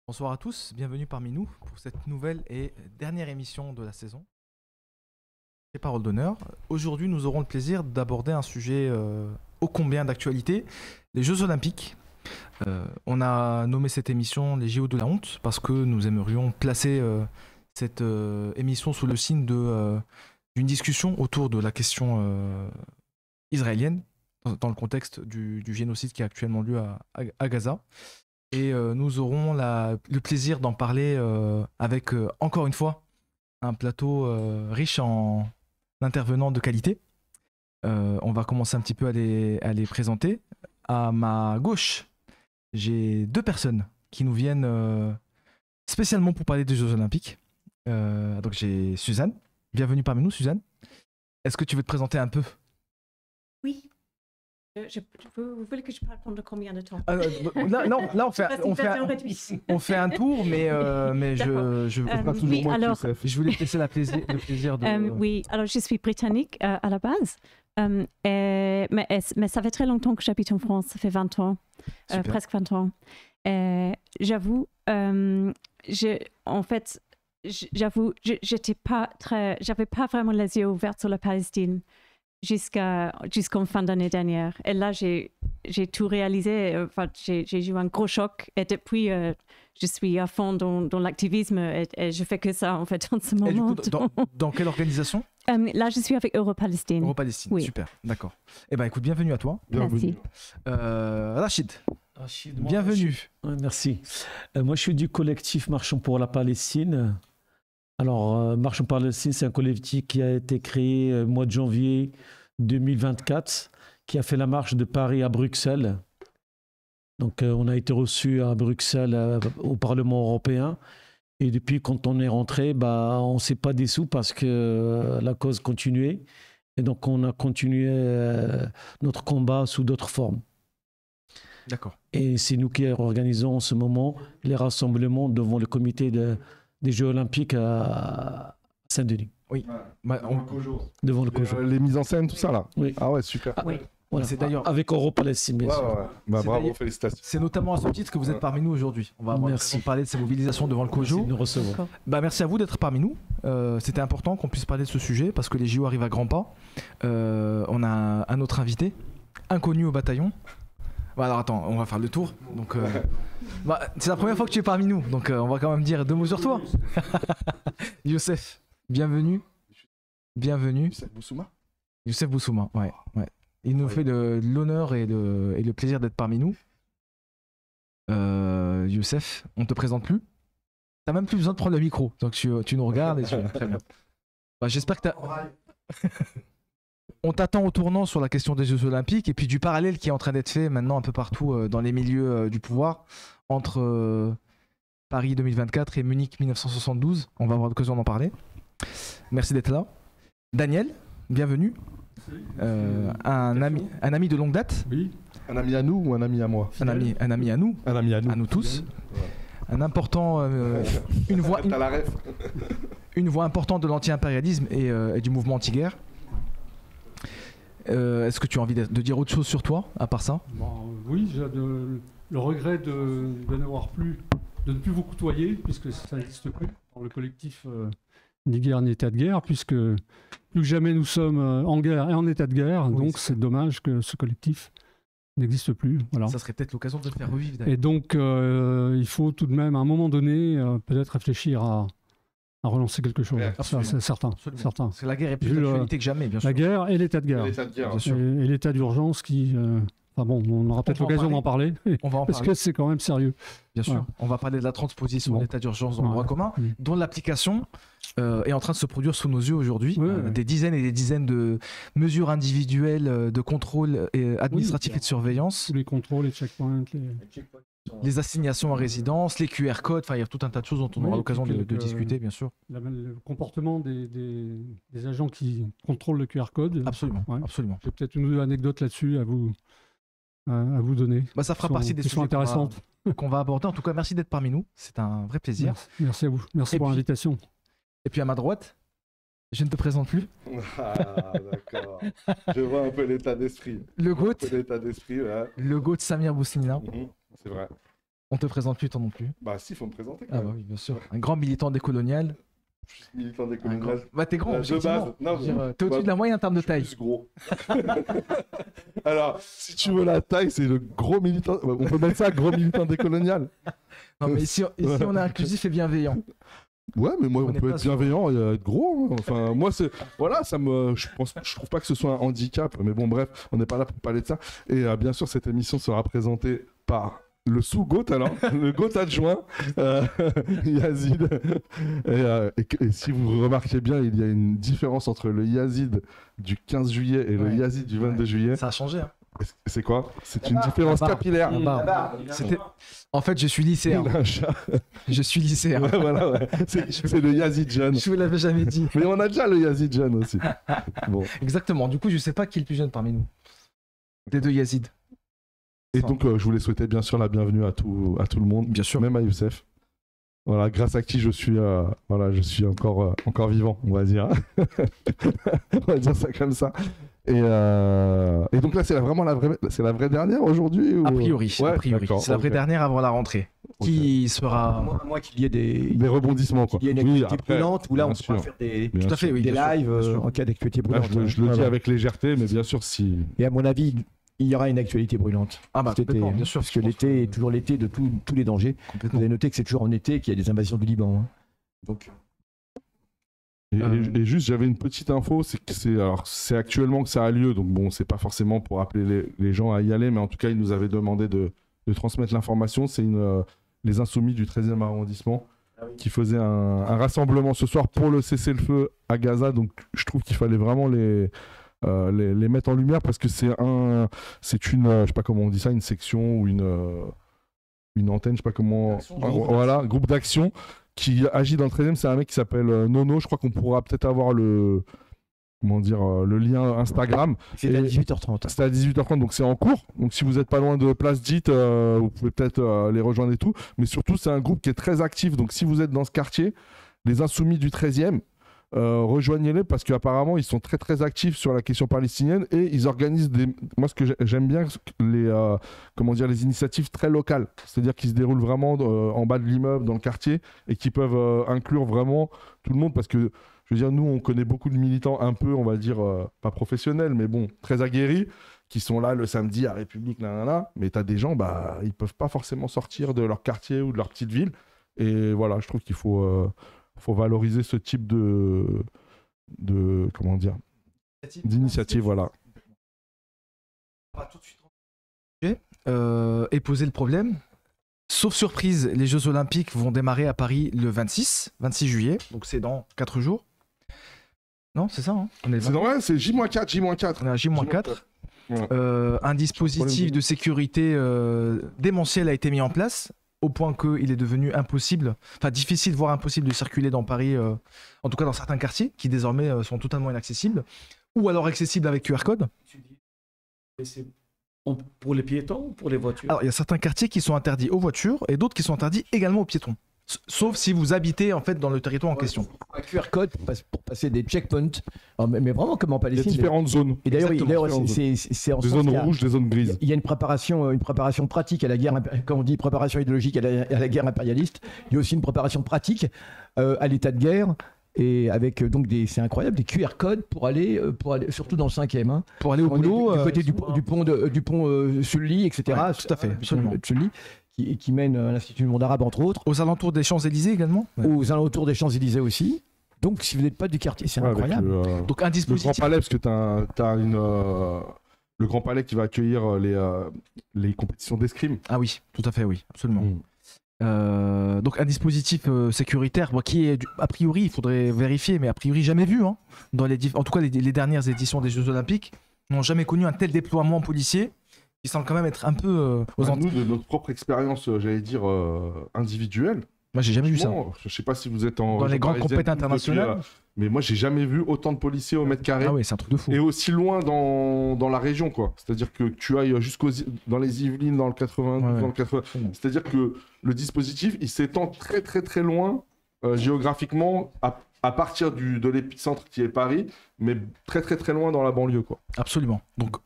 Bonsoir à tous, bienvenue parmi nous pour cette nouvelle et dernière émission de la saison. Les paroles d'honneur. Aujourd'hui, nous aurons le plaisir d'aborder un sujet ô combien d'actualité, les Jeux Olympiques. On a nommé cette émission les JO de la honte parce que nous aimerions placer cette émission sous le signe d'une discussion autour de la question israélienne dans le contexte du génocide qui a actuellement lieu à Gaza. Et nous aurons le plaisir d'en parler avec, encore une fois, un plateau riche en intervenants de qualité. On va commencer un petit peu à les présenter. À ma gauche, j'ai deux personnes qui nous viennent spécialement pour parler des Jeux Olympiques. Donc j'ai Suzanne. Bienvenue parmi nous, Suzanne. Est-ce que tu veux te présenter un peu ? Oui. Vous voulez que je parle pendant combien de temps? Là, on fait un tour, mais je veux pas toujours oui, moi, alors, je voulais te laisser le plaisir de... oui, alors je suis britannique à la base, mais ça fait très longtemps que j'habite en France, ça fait 20 ans, presque 20 ans. J'avoue, j'avais pas vraiment les yeux ouverts sur la Palestine jusqu'en fin d'année dernière. Et là, j'ai tout réalisé. Enfin, j'ai eu un gros choc. Et depuis, je suis à fond dans l'activisme et je fais que ça, en fait, en ce moment. Et du coup, dans quelle organisation ? Là, je suis avec Europalestine. Europalestine, oui. Super, d'accord. Eh bien, écoute, bienvenue à toi. Merci. Rachid, bienvenue. Ouais, merci. Moi, je suis du collectif Marchons pour la Palestine. Alors, Marchons pour la Palestine, c'est un collectif qui a été créé au mois de janvier 2024, qui a fait la marche de Paris à Bruxelles. Donc, on a été reçus à Bruxelles au Parlement européen. Et depuis, quand on est rentré, on ne s'est pas dissous parce que la cause continuait. Et donc, on a continué notre combat sous d'autres formes. D'accord. Et c'est nous qui organisons en ce moment les rassemblements devant le comité des Jeux Olympiques à Saint-Denis. Oui. Devant le COJO. Les mises en scène, tout ça là. Oui. Ah ouais, super. Oui. Voilà. C'est d'ailleurs avec Europalestine, bien sûr. Ouais. Bravo, félicitations. C'est notamment à ce titre que vous êtes parmi nous aujourd'hui. On va parler de ces mobilisations devant le COJO. Merci de nous recevoir. Merci à vous d'être parmi nous. C'était important qu'on puisse parler de ce sujet parce que les JO arrivent à grands pas. On a un autre invité, inconnu au bataillon. Alors attends, on va faire le tour. Donc, c'est la première fois que tu es parmi nous, donc on va quand même dire deux mots sur toi. Youssef, bienvenue. Bienvenue. Youssef Boussouma, ouais. Il nous fait l'honneur et le plaisir d'être parmi nous. Youssef, on te présente plus. T'as même plus besoin de prendre le micro, donc tu nous regardes et très bien. J'espère que on t'attend au tournant sur la question des Jeux Olympiques et puis du parallèle qui est en train d'être fait maintenant un peu partout dans les milieux du pouvoir entre Paris 2024 et Munich 1972. On va avoir l'occasion d'en parler. Merci d'être là. Daniel, bienvenue. Un ami de longue date. Oui. Un ami à nous ou un ami à moi ? Un ami à nous. Un ami à nous. À nous tous. Ouais. Un important, une voix importante de l'anti-impérialisme et du mouvement anti-guerre. Est-ce que tu as envie de dire autre chose sur toi, à part ça ? Oui, j'ai le regret de ne plus vous côtoyer, puisque ça n'existe plus dans le collectif ni guerre ni état de guerre, puisque plus que jamais nous sommes en guerre et en état de guerre, oui, donc c'est dommage que ce collectif n'existe plus. Voilà. Ça serait peut-être l'occasion de le faire revivre. D'ailleurs. Et donc, il faut tout de même, à un moment donné, peut-être réfléchir à relancer quelque chose. C'est certain. Parce que la guerre est plus d'actualité que jamais, bien sûr. La guerre et l'état de guerre. Et l'état d'urgence qui... on aura peut-être l'occasion d'en parler. Parce que c'est quand même sérieux. Bien sûr. On va parler de la transposition de l'état d'urgence dans le droit commun, dont l'application est en train de se produire sous nos yeux aujourd'hui. Des dizaines et des dizaines de mesures individuelles de contrôle administratif et de surveillance. Tous les contrôles, les checkpoints. Les assignations à résidence, les QR codes, il y a tout un tas de choses dont on aura l'occasion de discuter, bien sûr. Le comportement des agents qui contrôlent le QR code. Absolument, absolument. J'ai peut-être une ou deux anecdotes là-dessus à vous donner. Ça fera partie des sujets intéressantes qu'on va aborder. En tout cas, merci d'être parmi nous. C'est un vrai plaisir. Merci à vous. Merci pour l'invitation. Et puis à ma droite, je ne te présente plus. Ah, d'accord. Je vois un peu l'état d'esprit. Le GOAT. L'état d'esprit, ouais. Le GOAT Samir Boussinina. C'est vrai. On te présente plus, toi non plus. Bah si, faut me présenter quand Ah même. bah oui, bien sûr. Un grand militant décolonial. Je suis militant des Un grand... coloniales. Bah t'es grand, De effectivement. base. Non, Je veux dire, mais- t'es au-dessus bah, de la moyenne en termes de Je taille. suis plus gros. Alors, si tu veux la taille, c'est le gros militant. On peut mettre ça, gros militant décolonial. Non, mais ici on est inclusif et bienveillant. Ouais, mais moi, On on n'est peut pas être sur- bienveillant et être gros. Hein. Enfin, moi, c'est. Voilà, je trouve pas que ce soit un handicap. Mais bon, bref, on n'est pas là pour parler de ça. Et bien sûr, cette émission sera présentée par le sous-GOAT, alors, le GOAT adjoint, Yazid. Et si vous remarquez bien, il y a une différence entre le Yazid du 15 juillet et le Ouais. Yazid du 22 juillet. Ça a changé. Hein. C'est quoi? C'est une différence La barbe. capillaire. La barbe. C'était- En fait, je suis lycéen. Un chat. Je suis lycéen. Ouais, voilà, ouais. C'est le Yazid jeune. Je vous l'avais jamais dit. Mais on a déjà le Yazid jeune aussi. Bon. Exactement. Du coup, je sais pas qui est le plus jeune parmi nous. Des deux Yazid. Et donc, je voulais souhaiter bien sûr la bienvenue à tout le monde, Bien sûr. même à Youssef. Voilà, grâce à qui je suis encore vivant, on va dire. On va dire ça comme ça. Et donc là, c'est vraiment la vraie dernière aujourd'hui ou... A priori. Ouais, a priori. d'accord, C'est la vraie ok. dernière avant la rentrée. Ok. Qui sera. À moins qu'il y ait Des rebondissements, quoi. qu'il y ait une Oui, activité après, brûlante où là, on bien pourra sûr. faire des Bien Tout à fait, sûr. oui. des bien sûr, lives bien sûr. en cas d'actualité Là, brûlante. je le dis Voilà. avec légèreté, mais bien sûr, si... Et à mon avis, il y aura une actualité brûlante. Ah bah Cet été, complètement, hein, bien sûr. Parce que je pense l'été est toujours l'été de tous les dangers. Vous Complètement. avez noté que c'est toujours en été qu'il y a des invasions du Liban. Hein. Donc, Et juste, j'avais une petite info, c'est que c'est actuellement que ça a lieu, donc bon, c'est pas forcément pour appeler les gens à y aller, mais en tout cas, ils nous avaient demandé de transmettre l'information. C'est les Insoumis du 13e arrondissement qui faisaient un rassemblement ce soir pour le cessez-le-feu à Gaza, donc je trouve qu'il fallait vraiment les mettre en lumière parce que c'est une, je sais pas comment on dit ça, une section ou une antenne, je sais pas comment, voilà, groupe d'action qui agit dans le 13e. C'est un mec qui s'appelle Nono. Je crois qu'on pourra peut-être avoir le lien Instagram. c'est à Et- 18h30. C'était à 18h30, donc c'est en cours. Donc si vous n'êtes pas loin de Place Dite, vous pouvez peut-être les rejoindre et tout. Mais surtout, c'est un groupe qui est très actif. Donc si vous êtes dans ce quartier, les Insoumis du 13e, rejoignez-les parce qu'apparemment, ils sont très très actifs sur la question palestinienne et ils organisent moi, ce que j'aime bien, les initiatives très locales. C'est-à-dire qu'ils se déroulent vraiment en bas de l'immeuble, dans le quartier, et qui peuvent inclure vraiment tout le monde parce que je veux dire, nous, on connaît beaucoup de militants un peu, on va dire, pas professionnels, mais bon, très aguerris, qui sont là le samedi à République, nanana. Mais tu as des gens, bah, ils peuvent pas forcément sortir de leur quartier ou de leur petite ville. Et voilà, je trouve qu'il faut valoriser ce type comment dire, d'initiative, voilà. On va tout de suite et poser le problème. Sauf surprise, les Jeux Olympiques vont démarrer à Paris le 26 juillet, donc c'est dans 4 jours. Non, c'est ça, hein. On est le C'est ouais, c'est J-4. On est à J-4. Ouais. Un dispositif de sécurité démentiel a été mis en place, au point qu'il est devenu impossible, enfin difficile, voire impossible de circuler dans Paris, en tout cas dans certains quartiers, qui désormais sont totalement inaccessibles, ou alors accessibles avec QR code. Pour les piétons ou pour les voitures? Alors il y a certains quartiers qui sont interdits aux voitures, et d'autres qui sont interdits également aux piétons. Sauf si vous habitez en fait dans le territoire en question. Un QR code pour passer des checkpoints. Alors, mais vraiment comme en Il y a Palestine. différentes zones. Et d'ailleurs, Exactement, c'est en Des sens zones qu'il y a- rouges, des zones grises. Il y a une préparation pratique à la guerre, quand on dit préparation idéologique à la guerre impérialiste, il y a aussi une préparation pratique à l'état de guerre. Et avec donc c'est incroyable, des QR codes pour aller surtout dans le 5e. Hein. Pour aller au On est boulot, du côté du pont Sully, etc. Ouais, tout à fait, absolument. Sully, qui mène à l'Institut du monde arabe, entre autres, aux alentours des Champs-Élysées également. Ouais. aux alentours des Champs-Élysées aussi. Donc, si vous n'êtes pas du quartier, c'est Ouais, avec incroyable. Donc un le Grand dispositif. Palais, parce que t'as le Grand Palais qui va accueillir les compétitions d'escrime. Ah oui, tout à fait, oui, absolument. Mm. Donc un dispositif sécuritaire qui est a priori, il faudrait vérifier, mais a priori jamais vu hein, dans en tout cas les dernières éditions des Jeux Olympiques n'ont jamais connu un tel déploiement policier qui semble quand même être un peu aux Nous, de notre propre expérience, j'allais dire individuelle. Moi j'ai jamais vu ça. franchement, je sais pas si vous êtes en Dans les région grandes parisienne compétitions depuis, internationales. mais moi j'ai jamais vu autant de policiers au mètre carré. Ah oui, c'est un truc de fou. Et aussi loin dans la région, quoi. C'est-à-dire que tu ailles dans les Yvelines, dans le 92, Ouais, ouais. dans le 80. C'est-à-dire que le dispositif, il s'étend très très très loin géographiquement à partir de l'épicentre qui est Paris, mais très très très loin dans la banlieue, quoi. Absolument. Donc,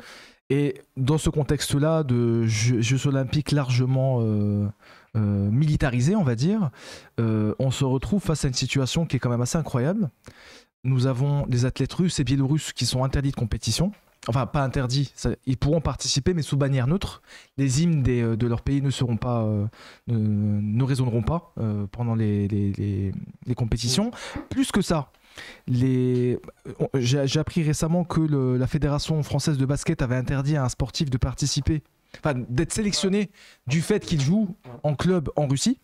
et dans ce contexte-là de Jeux Olympiques largement militarisés, on va dire, on se retrouve face à une situation qui est quand même assez incroyable. Nous avons des athlètes russes et biélorusses qui sont interdits de compétition. Enfin, pas interdits, ils pourront participer, mais sous bannière neutre. Les hymnes de leur pays ne résonneront pas pendant les compétitions. Plus que ça, j'ai appris récemment que la Fédération française de basket avait interdit à un sportif de participer, enfin d'être sélectionné du fait qu'il joue en club en Russie.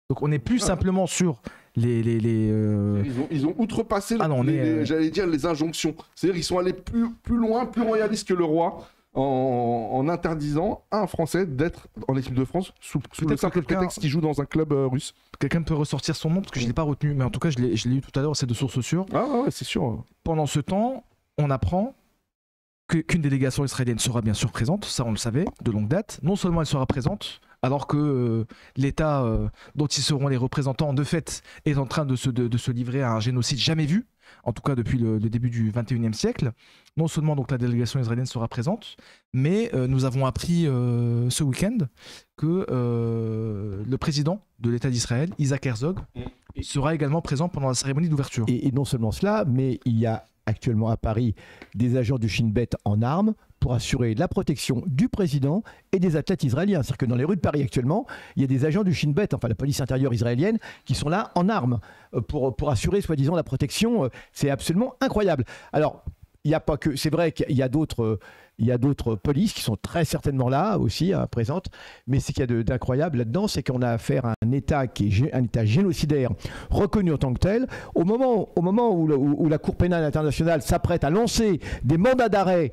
Donc on n'est plus simplement sur Ils ont outrepassé j'allais dire les injonctions. C'est-à-dire qu'ils sont allés plus loin, plus royalistes que le roi en interdisant à un Français d'être en équipe de France sous le simple prétexte qu'il joue dans un club russe. Quelqu'un peut ressortir son nom parce que je ne l'ai pas retenu, mais en tout cas je l'ai eu tout à l'heure, c'est de sources sûres. Ah ouais, c'est sûr. Pendant ce temps, on apprend qu'une délégation israélienne sera bien sûr présente, ça on le savait de longue date. Non seulement elle sera présente, alors que l'État dont ils seront les représentants de fait est en train de se livrer à un génocide jamais vu, en tout cas depuis le début du XXIe siècle. Non seulement donc la délégation israélienne sera présente, mais nous avons appris ce week-end que le président de l'État d'Israël, Isaac Herzog, sera également présent pendant la cérémonie d'ouverture. Et non seulement cela, mais il y a actuellement à Paris des agents du Shin Bet en armes pour assurer la protection du président et des athlètes israéliens. C'est-à-dire que dans les rues de Paris actuellement, il y a des agents du Shin Bet, enfin la police intérieure israélienne, qui sont là en armes pour assurer soi-disant la protection. C'est absolument incroyable. Alors, il n'y a pas que... C'est vrai qu'il y a d'autres polices qui sont très certainement là aussi, présentes, mais ce qu'il y a d'incroyable là-dedans, c'est qu'on a affaire à un État qui est un État génocidaire reconnu en tant que tel. Au moment où la Cour pénale internationale s'apprête à lancer des mandats d'arrêt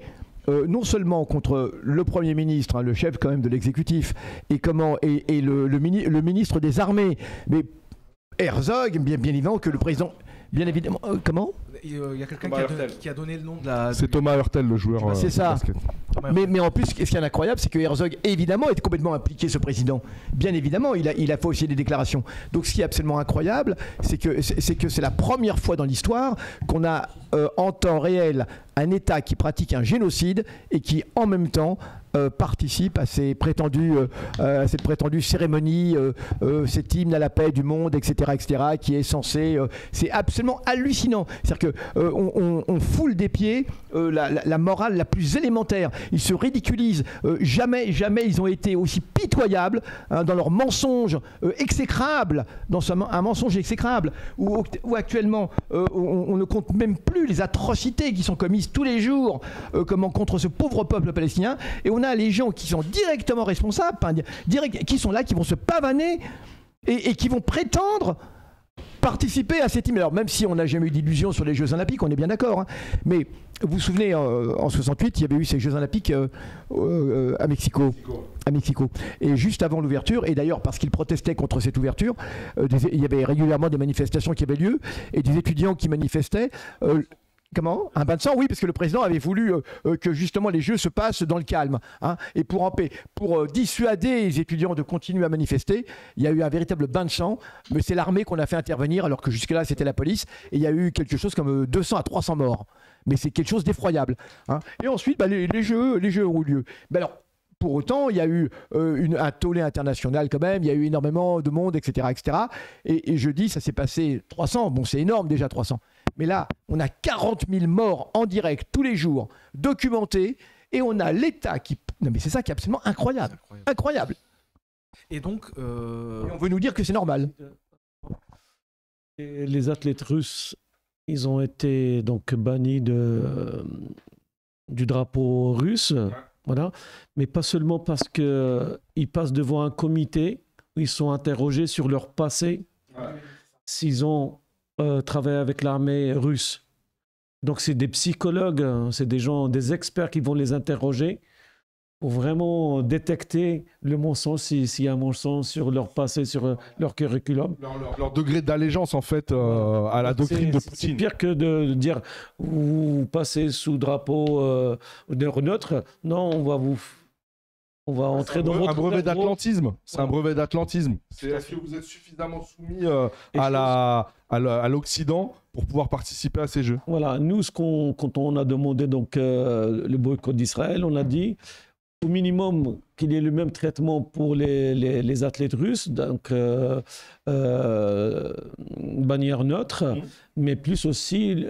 non seulement contre le Premier ministre, le chef quand même de l'exécutif, et le ministre des Armées, mais Herzog, bien évidemment que le président... Bien évidemment, comment ? Il y a quelqu'un qui a donné le nom de la... C'est Thomas Hurtel, le joueur. C'est ça. Basket. Mais en plus, ce qui est incroyable, c'est que Herzog, évidemment, est complètement impliqué, ce président. Bien évidemment, il a fait aussi des déclarations. Donc, ce qui est absolument incroyable, c'est que c'est la première fois dans l'histoire qu'on a en temps réel un État qui pratique un génocide et qui, en même temps, participe à cette prétendue cérémonie, cet hymne à la paix du monde, etc., qui est censé... c'est absolument hallucinant. C'est-à-dire qu'on foule des pieds la morale la plus élémentaire. Ils se ridiculisent. Jamais ils ont été aussi pitoyables dans leur mensonge exécrable, dans un mensonge exécrable, où actuellement on ne compte même plus les atrocités qui sont commises tous les jours contre ce pauvre peuple palestinien. Et on a les gens qui sont directement responsables, qui sont là, qui vont se pavaner et qui vont prétendre participer à cette hymne. Alors même si on n'a jamais eu d'illusion sur les Jeux Olympiques, on est bien d'accord, hein, mais vous vous souvenez, en 68, il y avait eu ces Jeux Olympiques à Mexico. Et juste avant l'ouverture, et d'ailleurs parce qu'ils protestaient contre cette ouverture, il y avait régulièrement des manifestations qui avaient lieu, et des étudiants qui manifestaient. Comment ? Un bain de sang, oui, parce que le président avait voulu que justement les Jeux se passent dans le calme. Hein, et pour dissuader les étudiants de continuer à manifester, il y a eu un véritable bain de sang, mais c'est l'armée qu'on a fait intervenir, alors que jusque-là c'était la police, et il y a eu quelque chose comme 200 à 300 morts. Mais c'est quelque chose d'effroyable. Hein. Et ensuite, les Jeux ont eu lieu. Mais alors, pour autant, il y a eu un tollé international quand même, il y a eu énormément de monde, etc. Et jeudi, ça s'est passé 300. Bon, c'est énorme déjà, 300. Mais là, on a 40 000 morts en direct tous les jours, documentés, et on a l'État qui... Non mais c'est ça qui est absolument incroyable. Incroyable. Et donc... Et on veut nous dire que c'est normal. Et les athlètes russes, ils ont été donc bannis du drapeau russe, voilà. Mais pas seulement parce qu'ils passent devant un comité où ils sont interrogés sur leur passé, s'ils ont travaillé avec l'armée russe. Donc c'est des psychologues, hein, c'est des gens, des experts qui vont les interroger pour vraiment détecter le mensonge, s'il y a un mensonge sur leur passé, sur leur curriculum. Leur degré d'allégeance, en fait, à la doctrine de Poutine. C'est pire que de dire vous passez sous drapeau neutre. Non, on va entrer dans votre... Un brevet d'atlantisme. C'est un brevet d'atlantisme. Est-ce que vous êtes suffisamment soumis à l'Occident pour pouvoir participer à ces Jeux? Voilà, nous, quand on a demandé donc, le boycott d'Israël, on a dit au minimum qu'il y ait le même traitement pour les athlètes russes, donc bannière neutre, mais plus aussi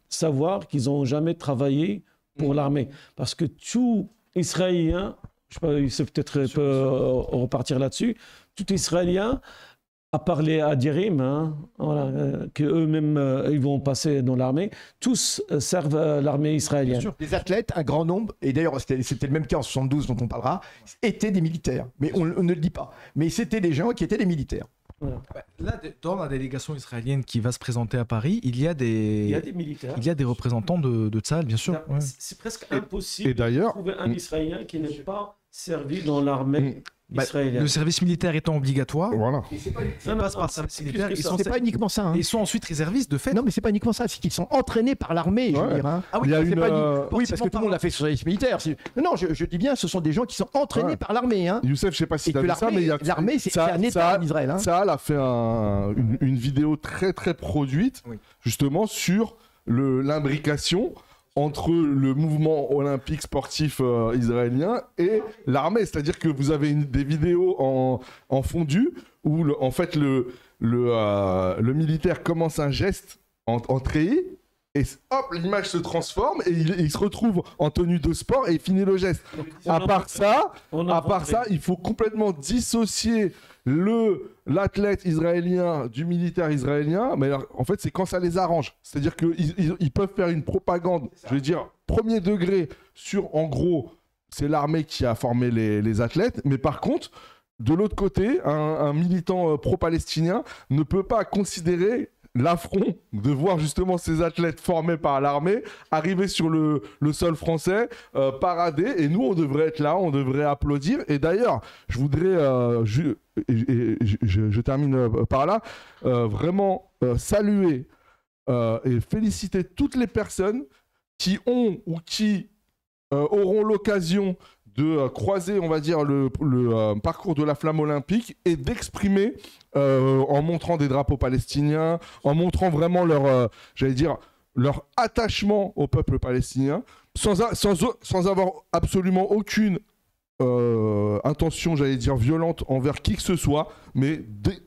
savoir qu'ils n'ont jamais travaillé pour l'armée. Parce que tout Israélien, je sais pas, il sait peut-être repartir là-dessus, tout Israélien, à part les Adirim, hein, voilà, qu'eux-mêmes ils vont passer dans l'armée, tous servent l'armée israélienne. Les athlètes, un grand nombre, et d'ailleurs c'était le même cas en 72 dont on parlera, étaient des militaires. Mais on ne le dit pas. Mais c'était des gens qui étaient des militaires. Voilà. Là, dans la délégation israélienne qui va se présenter à Paris, il y a des militaires. Il y a des représentants de Tsahal, bien sûr. Ouais. C'est presque impossible Et d'ailleurs, de trouver un Israélien qui n'ait pas servi dans l'armée israélienne. Le service militaire étant obligatoire, voilà. ils passent par le service militaire. C'est pas uniquement ça. Hein. Ils sont ensuite réservistes de fait. Non, mais c'est pas uniquement ça, c'est qu'ils sont entraînés par l'armée, je veux dire. Hein. Ah oui, Il y a C'est une, pas oui, parce forcément que tout le monde a fait ce service militaire. Non, je dis bien, ce sont des gens qui sont entraînés Ouais. par l'armée. Hein. Youssef, je sais pas si Et tu as que vu ça, mais il y a l'armée, c'est un État en Israël. Hein. Tsahal a fait une vidéo très très produite, Oui. justement sur l'imbrication entre le mouvement olympique sportif israélien et l'armée. C'est-à-dire que vous avez des vidéos en fondu où en fait le militaire commence un geste en treillis et hop, l'image se transforme et il se retrouve en tenue de sport et il finit le geste. À part ça, il faut complètement dissocier l'athlète israélien du militaire israélien, mais alors, en fait, c'est quand ça les arrange. C'est-à-dire qu'ils peuvent faire une propagande, je veux dire, premier degré sur, en gros, c'est l'armée qui a formé les athlètes, mais par contre, de l'autre côté, un militant pro-palestinien ne peut pas considérer l'affront de voir justement ces athlètes formés par l'armée arriver sur le sol français, parader, et nous on devrait être là, on devrait applaudir. Et d'ailleurs, je voudrais, je termine par là, vraiment saluer et féliciter toutes les personnes qui ont ou qui auront l'occasion de croiser, on va dire, le parcours de la flamme olympique et d'exprimer, en montrant des drapeaux palestiniens, en montrant vraiment leur attachement au peuple palestinien, sans avoir absolument aucune intention, j'allais dire, violente envers qui que ce soit, mais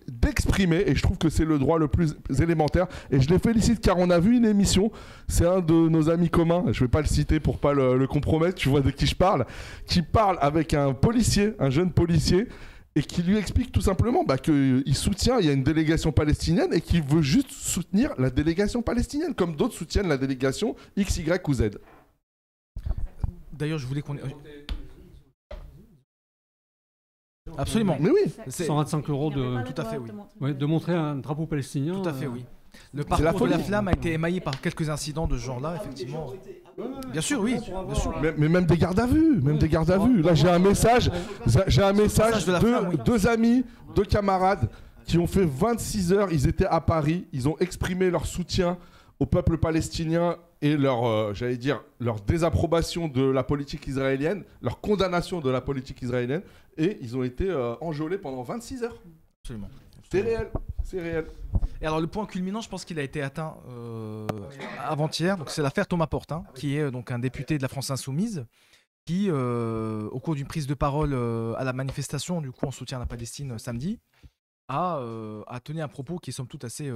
d'exprimer, et je trouve que c'est le droit le plus élémentaire, et je les félicite car on a vu une émission, c'est un de nos amis communs, je vais pas le citer pour pas le compromettre, tu vois de qui je parle, qui parle avec un policier, un jeune policier, et qui lui explique tout simplement qu'il soutient, il y a une délégation palestinienne, et qu'il veut juste soutenir la délégation palestinienne, comme d'autres soutiennent la délégation X, Y ou Z. D'ailleurs, je voulais qu'on... Absolument. Mais oui, 125 € Tout à fait, oui. de montrer un drapeau palestinien. Tout à fait, oui. Le la parcours de la folie. flamme a été émaillé par quelques incidents de ce genre-là, effectivement. Bien sûr, oui. Bien sûr. mais même des gardes à vue, Là, j'ai un message de la flamme, oui. de deux amis, deux camarades qui ont fait 26 heures. Ils étaient à Paris. Ils ont exprimé leur soutien au peuple palestinien et leur désapprobation de la politique israélienne, leur condamnation de la politique israélienne. Et ils ont été enjôlés pendant 26 heures. Absolument. C'est réel. Et alors le point culminant, je pense qu'il a été atteint avant-hier. Donc c'est l'affaire Thomas Portin, qui est donc un député de la France Insoumise, qui, au cours d'une prise de parole à la manifestation, du coup en soutien à la Palestine samedi, a tenu un propos qui est somme toute assez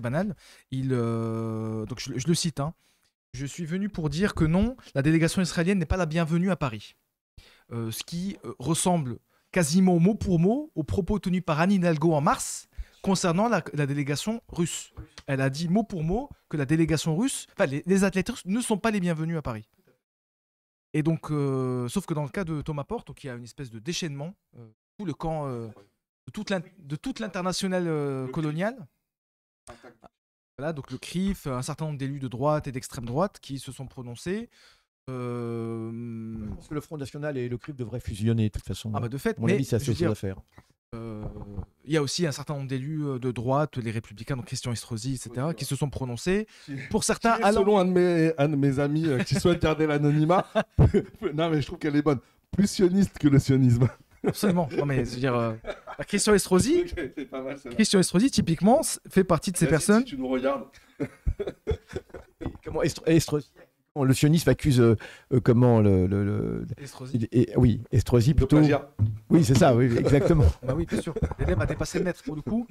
banal. Donc je le cite. Hein. Je suis venu pour dire que non, la délégation israélienne n'est pas la bienvenue à Paris. Ce qui ressemble quasiment mot pour mot aux propos tenus par Anne Hidalgo en mars concernant la délégation russe. Elle a dit mot pour mot que la délégation russe, enfin les athlètes russes ne sont pas les bienvenus à Paris. Et donc, sauf que dans le cas de Thomas Porte, donc il y a une espèce de déchaînement, tout le camp de toute l'internationale coloniale. Voilà, donc le CRIF, un certain nombre d'élus de droite et d'extrême droite qui se sont prononcés. Je pense que le Front National et le CRIF devraient fusionner de toute façon. Ah bah de fait, à mon mais avis, c'est je veux assez dire, à faire. il y a aussi un certain nombre d'élus de droite, les Républicains, donc Christian Estrosi, etc., qui se sont prononcés. Pour certains, Selon un de mes amis qui souhaite garder l'anonymat, non mais je trouve qu'elle est bonne, plus sioniste que le sionisme. Absolument. Non mais je veux dire, Christian Estrosi, C'est pas mal, ça. Christian Estrosi, typiquement, fait partie de ces personnes. Si tu nous regardes. Comment Estrosi Le sionisme accuse comment Estrosi. oui, Estrosi Le plutôt. plagiat. Oui, c'est ça, oui, exactement. Bah oui, bien sûr. L'élève a dépassé le maître pour le coup.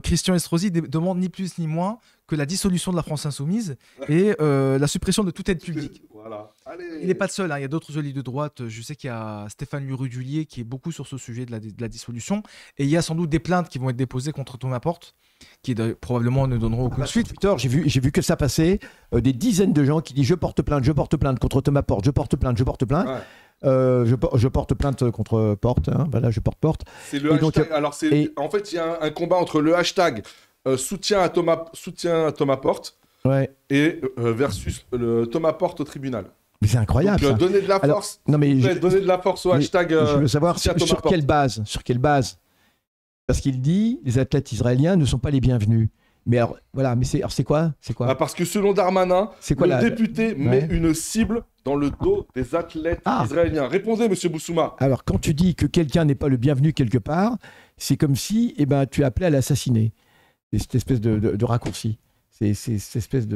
Christian Estrosi demande ni plus ni moins que la dissolution de la France insoumise et la suppression de toute aide publique. Voilà. Allez. Il n'est pas le seul, hein. Il y a d'autres jolis de droite. Je sais qu'il y a Stéphane Rudulier qui est beaucoup sur ce sujet de la dissolution. Et il y a sans doute des plaintes qui vont être déposées contre Thomas Porte, qui probablement ne donneront aucune Sur suite. Twitter, j'ai vu que ça passer, des dizaines de gens qui disent je porte plainte contre Thomas Porte, je porte plainte. Ouais. Je porte plainte contre Porte, hein, voilà, je porte Porte. C'est le Et donc, hashtag. Alors, en fait, il y a un combat entre le hashtag soutien à Thomas Porte Ouais. et versus le Thomas Porte au tribunal. Mais c'est incroyable. Donc, ça. donner de la Alors, force. non, mais Donner de la force au mais hashtag. je veux savoir soutien à Thomas sur Porte. quelle base. Sur quelle base. Parce qu'il dit les athlètes israéliens ne sont pas les bienvenus. Mais alors, voilà, mais c'est quoi Bah, parce que selon Darmanin, C'est quoi le la- député met une cible dans le dos des athlètes israéliens. Répondez, monsieur Boussouma. Alors, quand tu dis que quelqu'un n'est pas le bienvenu quelque part, c'est comme si tu appelais à l'assassiner. C'est cette espèce de raccourci. C'est cette espèce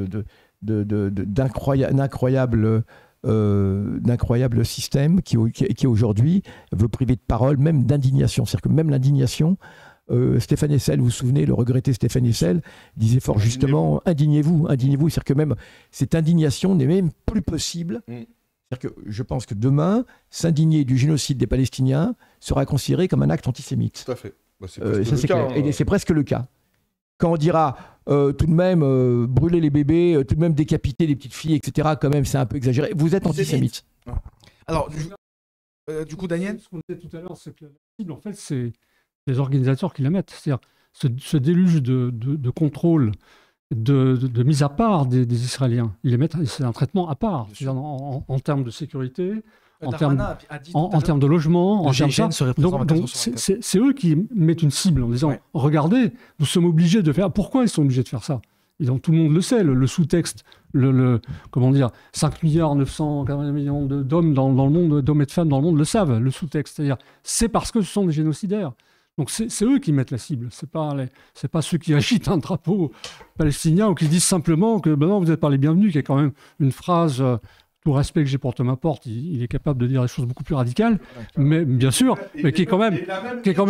d'incroyable système qui aujourd'hui veut priver de parole, même d'indignation. C'est-à-dire que même l'indignation, Stéphane Hessel, vous vous souvenez, le regretté Stéphane Hessel disait fort justement, indignez-vous. C'est-à-dire que même cette indignation n'est même plus possible. C'est-à-dire que je pense que demain, s'indigner du génocide des Palestiniens sera considéré comme un acte antisémite. Tout à fait. Bah, c'est Ça, presque le c'est cas, clair. hein. Et c'est presque le cas. Quand on dira tout de même brûler les bébés, tout de même décapiter les petites filles, etc., quand même, c'est un peu exagéré. Vous êtes antisémite. Alors, du coup, Daniel, Ce qu'on disait tout à l'heure, c'est que la cible, en fait, c'est les organisateurs qui la mettent. C'est-à-dire ce déluge de contrôle, de mise à part des Israéliens. Ils les mettent, c'est un traitement à part, c'est-à-dire en termes de sécurité, en termes de logement, en termes de ça. Donc c'est eux qui mettent une cible en disant regardez, nous sommes obligés de faire. Pourquoi ils sont obligés de faire ça? Tout le monde le sait, le sous-texte, comment dire, 5 milliards 980 millions d'hommes dans le monde, d'hommes et de femmes dans le monde le savent, le sous-texte. C'est-à-dire, c'est parce que ce sont des génocidaires. Donc c'est eux qui mettent la cible. C'est pas ceux qui agitent un drapeau palestinien ou qui disent simplement que ben non, vous n'êtes pas les bienvenus, qui est quand même une phrase. Tout respect que j'ai pour Thomas Porte, il est capable de dire des choses beaucoup plus radicales, mais bien sûr, mais qui est quand même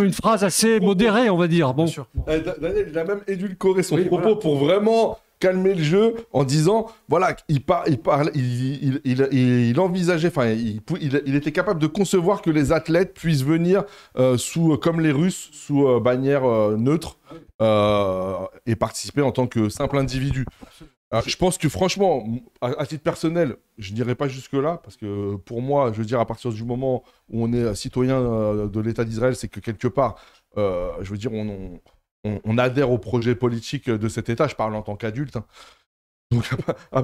une phrase assez modérée, on va dire. Bon. Daniel, il a même édulcoré son propos pour vraiment calmer le jeu en disant, voilà, il envisageait, enfin, il était capable de concevoir que les athlètes puissent venir comme les Russes, sous bannière neutre et participer en tant que simple individu. Je pense que franchement, à titre personnel, je n'irai pas jusque-là, parce que pour moi, je veux dire, à partir du moment où on est citoyen de l'État d'Israël, c'est que quelque part, je veux dire, on adhère au projet politique de cet État, je parle en tant qu'adulte. Hein. Donc,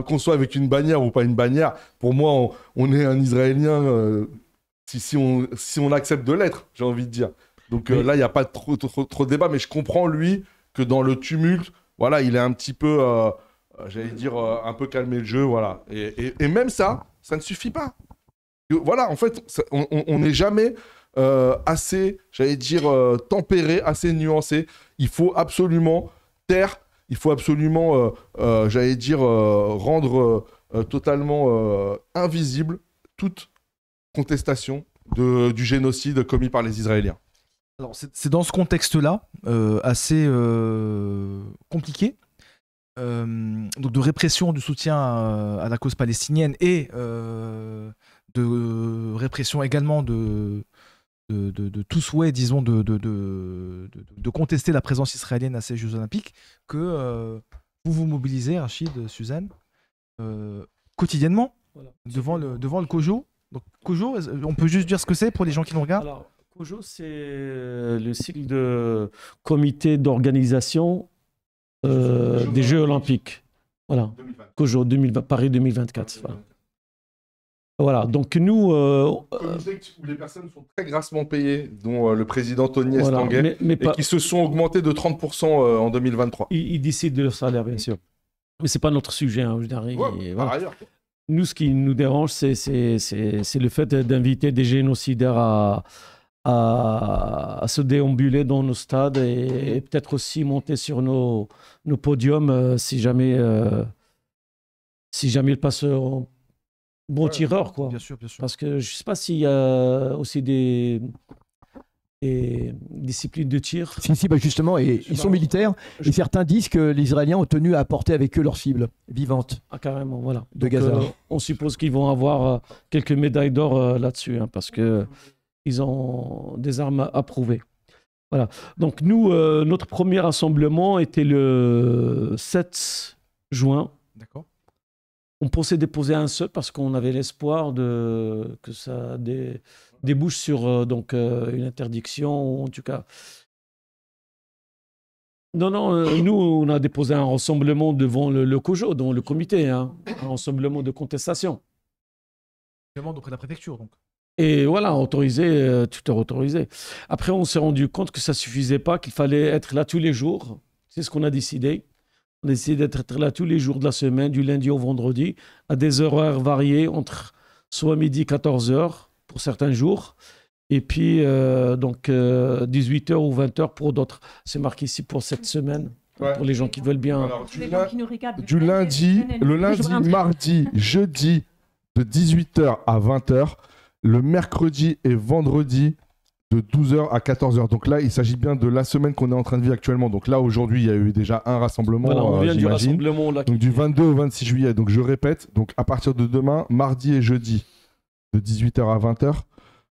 qu'on soit avec une bannière ou pas une bannière, pour moi, on est un Israélien si on accepte de l'être, j'ai envie de dire. Donc là, il n'y a pas trop de débat, mais je comprends, lui, que dans le tumulte, voilà, il est un petit peu... j'allais dire, un peu calmer le jeu, voilà. Et même ça ne suffit pas. Voilà, en fait, on n'est jamais assez, j'allais dire, tempéré, assez nuancé. Il faut absolument taire, il faut absolument, j'allais dire, rendre totalement invisible toute contestation du génocide commis par les Israéliens. Alors, c'est dans ce contexte-là, assez compliqué, donc de répression du soutien à la cause palestinienne et de répression également de tout souhait, disons, de contester la présence israélienne à ces Jeux Olympiques, que vous vous mobilisez, Rachid, Suzanne, quotidiennement, voilà, devant le COJO. Donc COJO, on peut juste dire ce que c'est pour les gens qui nous regardent? Alors, COJO, c'est le cycle de comité d'organisation des Jeux Olympiques. Voilà. COJO, Paris 2024. Voilà. Voilà, donc nous... comité où les personnes sont très grassement payées, dont le président Tony Estanguet, et qui se sont augmentés de 30% en 2023. Ils décident de leur salaire, bien sûr. Mais ce n'est pas notre sujet. Hein, voilà. Par ailleurs. Nous, ce qui nous dérange, c'est le fait d'inviter des génocidaires à se déambuler dans nos stades et peut-être aussi monter sur nos podiums si jamais ils passent bons tireurs, quoi. Bien sûr, bien sûr. Parce que je ne sais pas s'il y a aussi des disciplines de tir. Si, bah justement, et ils sont militaires, et certains disent que les Israéliens ont tenu à apporter avec eux leur cible vivante. Ah, carrément, voilà. De Gaza. On suppose qu'ils vont avoir quelques médailles d'or là-dessus, hein, parce qu'ils ont des armes approuvées. Voilà. Donc nous, notre premier rassemblement était le 7 juin. D'accord. On pensait déposer un seul parce qu'on avait l'espoir que ça débouche sur une interdiction, ou en tout cas... Non, nous, on a déposé un rassemblement devant le COJO, devant le comité, hein, un rassemblement de contestation. Demande auprès de la préfecture, donc. Et voilà, autorisé, tout est autorisé. Après, on s'est rendu compte que ça ne suffisait pas, qu'il fallait être là tous les jours. C'est ce qu'on a décidé. On a décidé d'être là tous les jours de la semaine, du lundi au vendredi, à des horaires variés, entre soit midi et 14h pour certains jours, et puis 18h ou 20h pour d'autres. C'est marqué ici pour cette semaine, pour les gens qui veulent bien. Alors, du lundi, le lundi, mardi, jeudi, de 18h à 20h, le mercredi et vendredi, de 12h à 14h. Donc là, il s'agit bien de la semaine qu'on est en train de vivre actuellement. Donc là, aujourd'hui, il y a eu déjà un rassemblement, Voilà, on vient du j'imagine. rassemblement là. Donc du 22 au 26 juillet. Donc je répète, donc à partir de demain, mardi et jeudi, de 18h à 20h,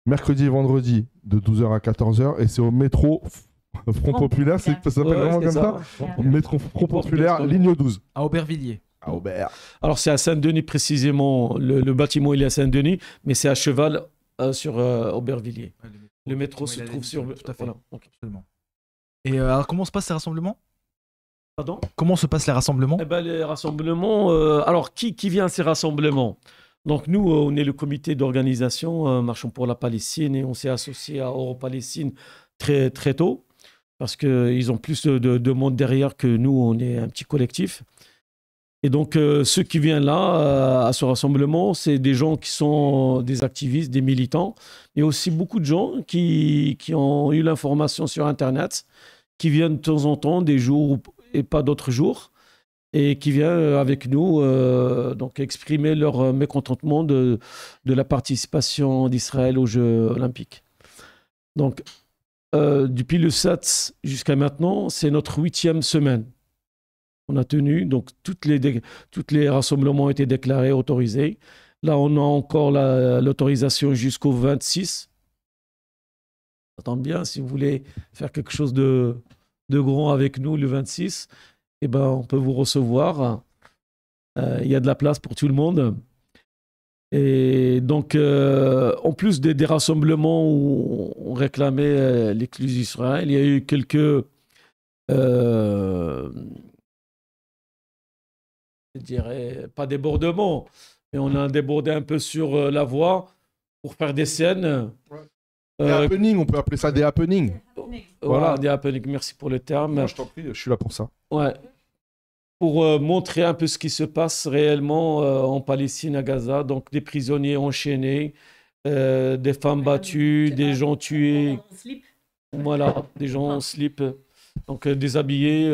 mercredi et vendredi, de 12h à 14h, et c'est au métro Front Populaire, ça s'appelle vraiment comme ça. Métro Front Populaire, ligne 12. À Aubervilliers. À Aubert. Alors c'est à Saint-Denis précisément, le bâtiment il est à Saint-Denis, mais c'est à cheval sur Aubervilliers. Le métro se trouve sur... Tout à fait. Voilà. Okay. Absolument. Et alors, comment se passent ces rassemblements? Pardon? Comment se passent les rassemblements? Eh ben, les rassemblements... alors, qui vient à ces rassemblements? Donc, nous, on est le comité d'organisation Marchons pour la Palestine, et on s'est associé à Euro-Palestine très, très tôt, parce qu'ils ont plus de monde derrière que nous, on est un petit collectif. Et donc, ceux qui viennent là, à ce rassemblement, c'est des gens qui sont des activistes, des militants, mais aussi beaucoup de gens qui ont eu l'information sur Internet, qui viennent de temps en temps, des jours et pas d'autres jours, et qui viennent avec nous donc exprimer leur mécontentement de la participation d'Israël aux Jeux Olympiques. Donc, depuis le 7 jusqu'à maintenant, c'est notre 8e semaine. On a tenu, donc toutes les rassemblements ont été déclarés, autorisés. Là, on a encore l'autorisation jusqu'au 26. Ça tombe bien, si vous voulez faire quelque chose de grand avec nous le 26, eh ben, on peut vous recevoir. Il y a de la place pour tout le monde. Et donc, en plus des rassemblements où on réclamait l'écluse d'Israël, il y a eu quelques... je dirais pas débordement, mais on a débordé un peu sur la voie pour faire des scènes. Des happenings, on peut appeler ça des happenings. Voilà, des happenings, merci pour le terme. Moi, je t'en prie, je suis là pour ça. Ouais. Pour montrer un peu ce qui se passe réellement en Palestine, à Gaza. Donc des prisonniers enchaînés, des femmes battues, des gens tués. Voilà, des gens en slip. Donc déshabillés,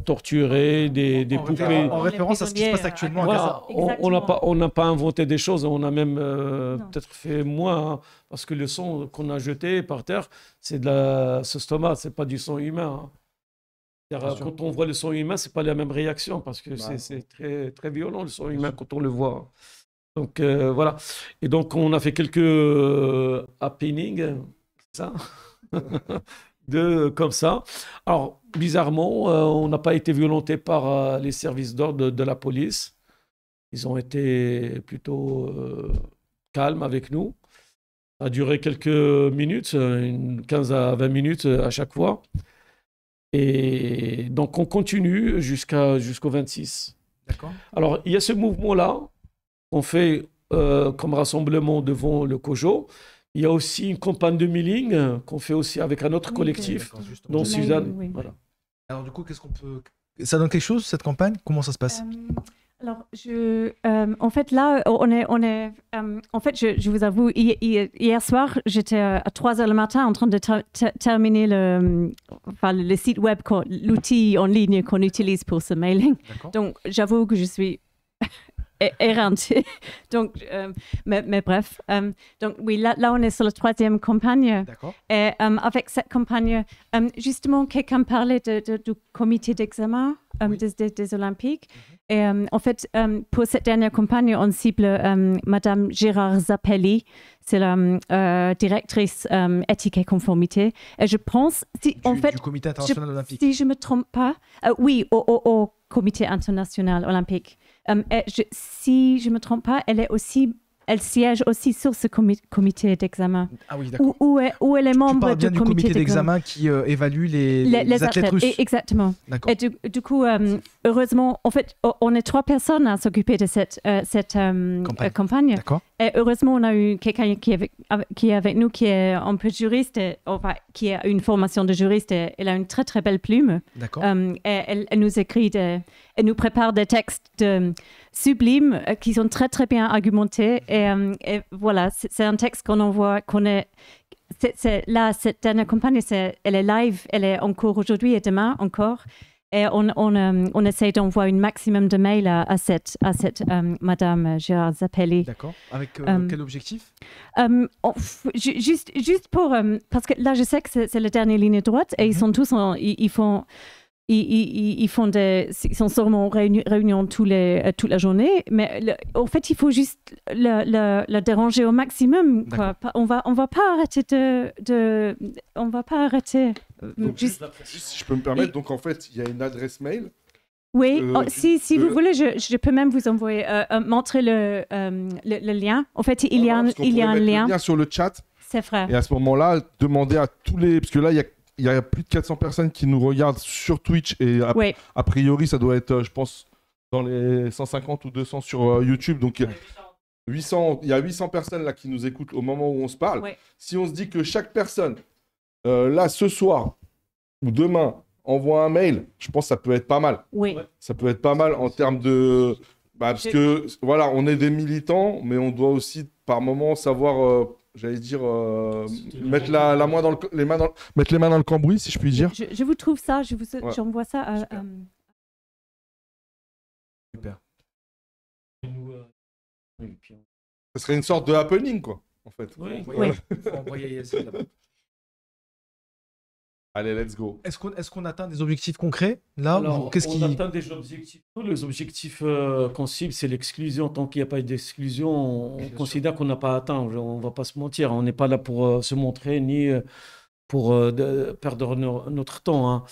torturés, des poupées. En référence à ce qui se passe actuellement à Gaza. Voilà, on n'a pas inventé des choses, on a même peut-être fait moins, hein, parce que le sang qu'on a jeté par terre, c'est de la sauce-tomate, c'est pas du sang humain. Hein. Quand on voit le sang humain, c'est pas la même réaction, parce que c'est très, très violent le sang humain quand on le voit. Donc voilà. Et donc on a fait quelques happenings, c'est ça comme ça. Alors, bizarrement, on n'a pas été violenté par les services d'ordre de la police. Ils ont été plutôt calmes avec nous. Ça a duré quelques minutes, une 15 à 20 minutes à chaque fois. Et donc, on continue jusqu'au 26. D'accord. Alors, il y a ce mouvement-là qu'on fait comme rassemblement devant le COJO. Il y a aussi une campagne de mailing qu'on fait aussi avec un autre collectif, dont Suzanne. Oui. Voilà. Alors du coup, qu'est-ce qu'on peut... Ça donne quelque chose, cette campagne? Comment ça se passe? Alors, en fait, là, en fait, je vous avoue, hier soir, j'étais à 3h le matin en train de terminer le site web, l'outil en ligne qu'on utilise pour ce mailing. Donc, j'avoue que je suis éreinté. Donc, mais bref. Donc, oui, là, on est sur la 3e campagne. D'accord. Et avec cette campagne, justement, quelqu'un parlait du comité d'examen des Olympiques. Et en fait, pour cette dernière campagne, on cible Madame Gérard Zappelli, c'est la directrice éthique et conformité. Et je pense, Du comité international olympique. si je ne me trompe pas, oui, au comité international olympique. Si je ne me trompe pas, elle siège aussi sur ce comité d'examen. Ah oui, d'accord. Où elle est Tu membre parles bien du du comité d'examen qui évalue les athlètes russes. Exactement. D'accord. Et du coup, heureusement, en fait, on est 3 personnes à s'occuper de cette campagne. D'accord. Et heureusement, on a eu quelqu'un qui est avec nous, qui est un peu juriste, qui a une formation de juriste. Et elle a une très, très belle plume. D'accord. Et elle nous écrit, elle nous prépare des textes sublimes qui sont très, très bien argumentés. Et voilà, c'est un texte qu'on envoie, là, cette dernière campagne, elle est live, elle est encore aujourd'hui et demain encore. Et on essaie d'envoyer un maximum de mails à cette Madame Gérard Zappelli. D'accord. Avec quel objectif? Juste pour... parce que là, je sais que c'est la dernière ligne droite et ils sont tous... Ils sont sûrement en réunion toute la journée, mais en fait, il faut juste le déranger au maximum. Quoi. On va pas arrêter on va pas arrêter. Donc, juste, si je peux me permettre, donc en fait, il y a une adresse mail. Oui, si vous voulez, je peux même vous envoyer, montrer le lien. En fait, il y a un lien. Le lien sur le chat. C'est vrai. Et à ce moment-là, demandez à tous les... Parce que là, il y a plus de 400 personnes qui nous regardent sur Twitch et a priori, ça doit être, je pense, dans les 150 ou 200 sur YouTube. Donc, il y a 800 personnes là qui nous écoutent au moment où on se parle. Ouais. Si on se dit que chaque personne, là, ce soir ou demain, envoie un mail, je pense que ça peut être pas mal. Oui. Ça peut être pas mal en termes de... parce que, voilà, on est des militants, mais on doit aussi, par moment, savoir... j'allais dire, mettre mettre les mains dans le cambouis, si je puis dire. Je vous trouve ça, j'envoie ça à... Super. Ce serait une sorte de happening, quoi, en fait. Oui. Faut envoyer Yassine là-bas. Allez, let's go. Est-ce qu'on atteint des objectifs concrets là? Alors, Qu'est-ce on atteint des objectifs. Les objectifs qu'on cible, c'est l'exclusion. Tant qu'il n'y a pas d'exclusion, on considère qu'on n'a pas atteint. On ne va pas se mentir. On n'est pas là pour se montrer ni pour perdre notre temps. Hein.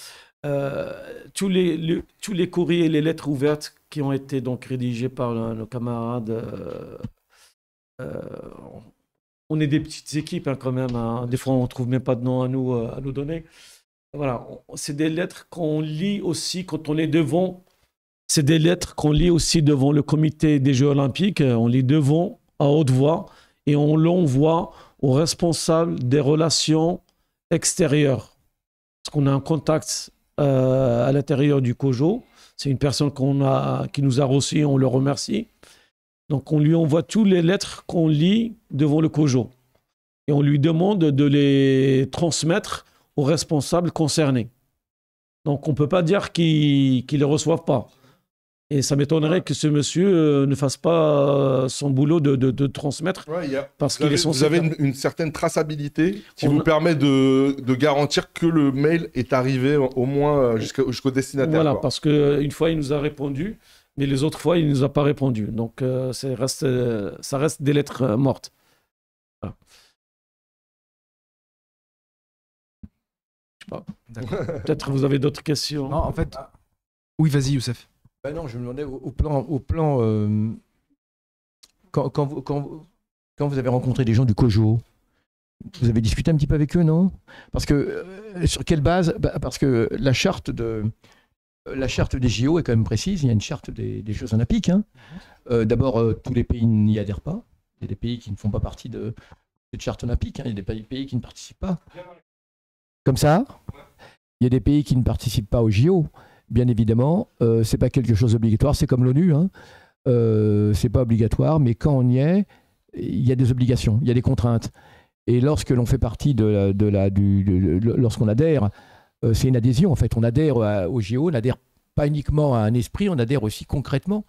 Tous les courriers et les lettres ouvertes qui ont été donc rédigés par nos camarades, on est des petites équipes hein, quand même. Hein. Des fois, on ne trouve même pas de nom à nous donner. Voilà, c'est des lettres qu'on lit aussi quand on est devant. C'est des lettres qu'on lit aussi devant le comité des Jeux Olympiques. On lit devant, à haute voix, et on l'envoie aux responsables des relations extérieures. Parce qu'on a un contact à l'intérieur du COJO. C'est une personne qui nous a reçus, on le remercie. Donc on lui envoie toutes les lettres qu'on lit devant le COJO. Et on lui demande de les transmettre aux responsables concernés. Donc, on ne peut pas dire qu'ils ne les reçoivent pas. Et ça m'étonnerait que ce monsieur ne fasse pas son boulot de transmettre. Parce qu'il est censé... Vous avez une certaine traçabilité qui vous permet de garantir que le mail est arrivé au moins jusqu'au destinataire. Voilà, quoi. parce qu'une fois, il nous a répondu, mais les autres fois, il ne nous a pas répondu. Donc, ça reste des lettres mortes. Voilà. Peut-être vous avez d'autres questions. Non, en fait... Oui, vas-y, Youssef. Non, je me demandais au plan quand vous avez rencontré des gens du COJO, vous avez discuté un petit peu avec eux, non? Parce que sur quelle base? Parce que la charte des JO est quand même précise. Il y a une charte des Jeux Olympiques. Hein. D'abord, tous les pays n'y adhèrent pas. Il y a des pays qui ne font pas partie de cette charte olympique. Hein. Il y a des pays qui ne participent pas. Comme ça, il y a des pays qui ne participent pas aux JO. Bien évidemment, c'est pas quelque chose d'obligatoire. C'est comme l'ONU. Hein. C'est pas obligatoire, mais quand on y est, il y a des obligations, il y a des contraintes. Et lorsque l'on fait partie lorsqu'on adhère, c'est une adhésion en fait. On adhère aux JO, on adhère pas uniquement à un esprit, on adhère aussi concrètement.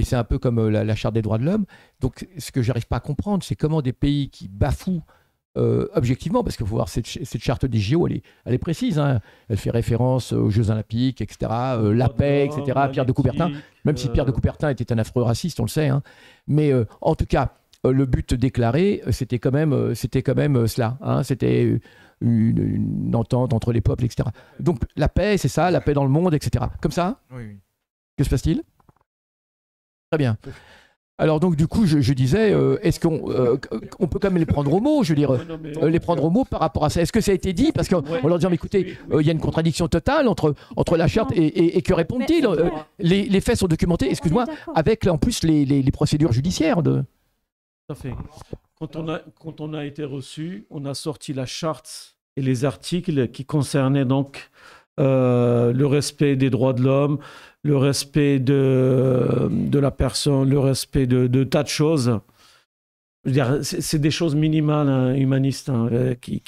Et c'est un peu comme la Charte des droits de l'homme. Donc, ce que j'arrive pas à comprendre, c'est comment des pays qui bafouent objectivement, parce qu'il faut voir cette charte des JO, elle est précise. Hein. Elle fait référence aux Jeux Olympiques, etc., la paix, etc., Pierre de Coubertin, même si Pierre de Coubertin était un affreux raciste, on le sait. Hein. Mais en tout cas, le but déclaré, c'était quand même cela. Hein. C'était une entente entre les peuples, etc. Donc la paix, c'est ça, la paix dans le monde, etc. Comme ça. Oui. Que se passe-t-il? Très bien. Alors donc du coup, je disais, est-ce qu'on peut quand même les prendre au mot, je veux dire, les prendre au mot par rapport à ça? Est-ce que ça a été dit? Parce qu'on leur dit, mais écoutez, il y a une contradiction totale entre la charte et que répondent-ils? Les faits sont documentés, excuse-moi, avec en plus les procédures judiciaires de... Tout à fait. Quand on a été reçu, on a sorti la charte et les articles qui concernaient donc le respect des droits de l'homme, le respect de la personne, le respect de tas de choses. Je veux dire, c'est des choses minimales, hein, humanistes, hein, qui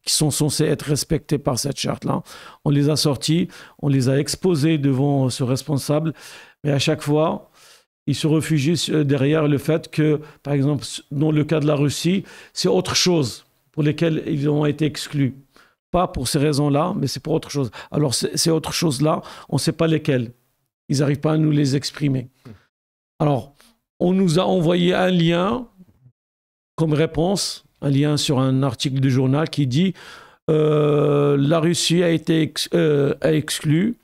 sont censées être respectées par cette charte-là. On les a sorties, on les a exposées devant ce responsable, mais à chaque fois, ils se réfugient derrière le fait que, par exemple, dans le cas de la Russie, c'est autre chose pour lesquelles ils ont été exclus. Pas pour ces raisons-là, mais c'est pour autre chose. Alors, ces autres choses-là, on ne sait pas lesquelles. Ils n'arrivent pas à nous les exprimer. Alors, on nous a envoyé un lien comme réponse, un lien sur un article du journal qui dit la Russie a été exclue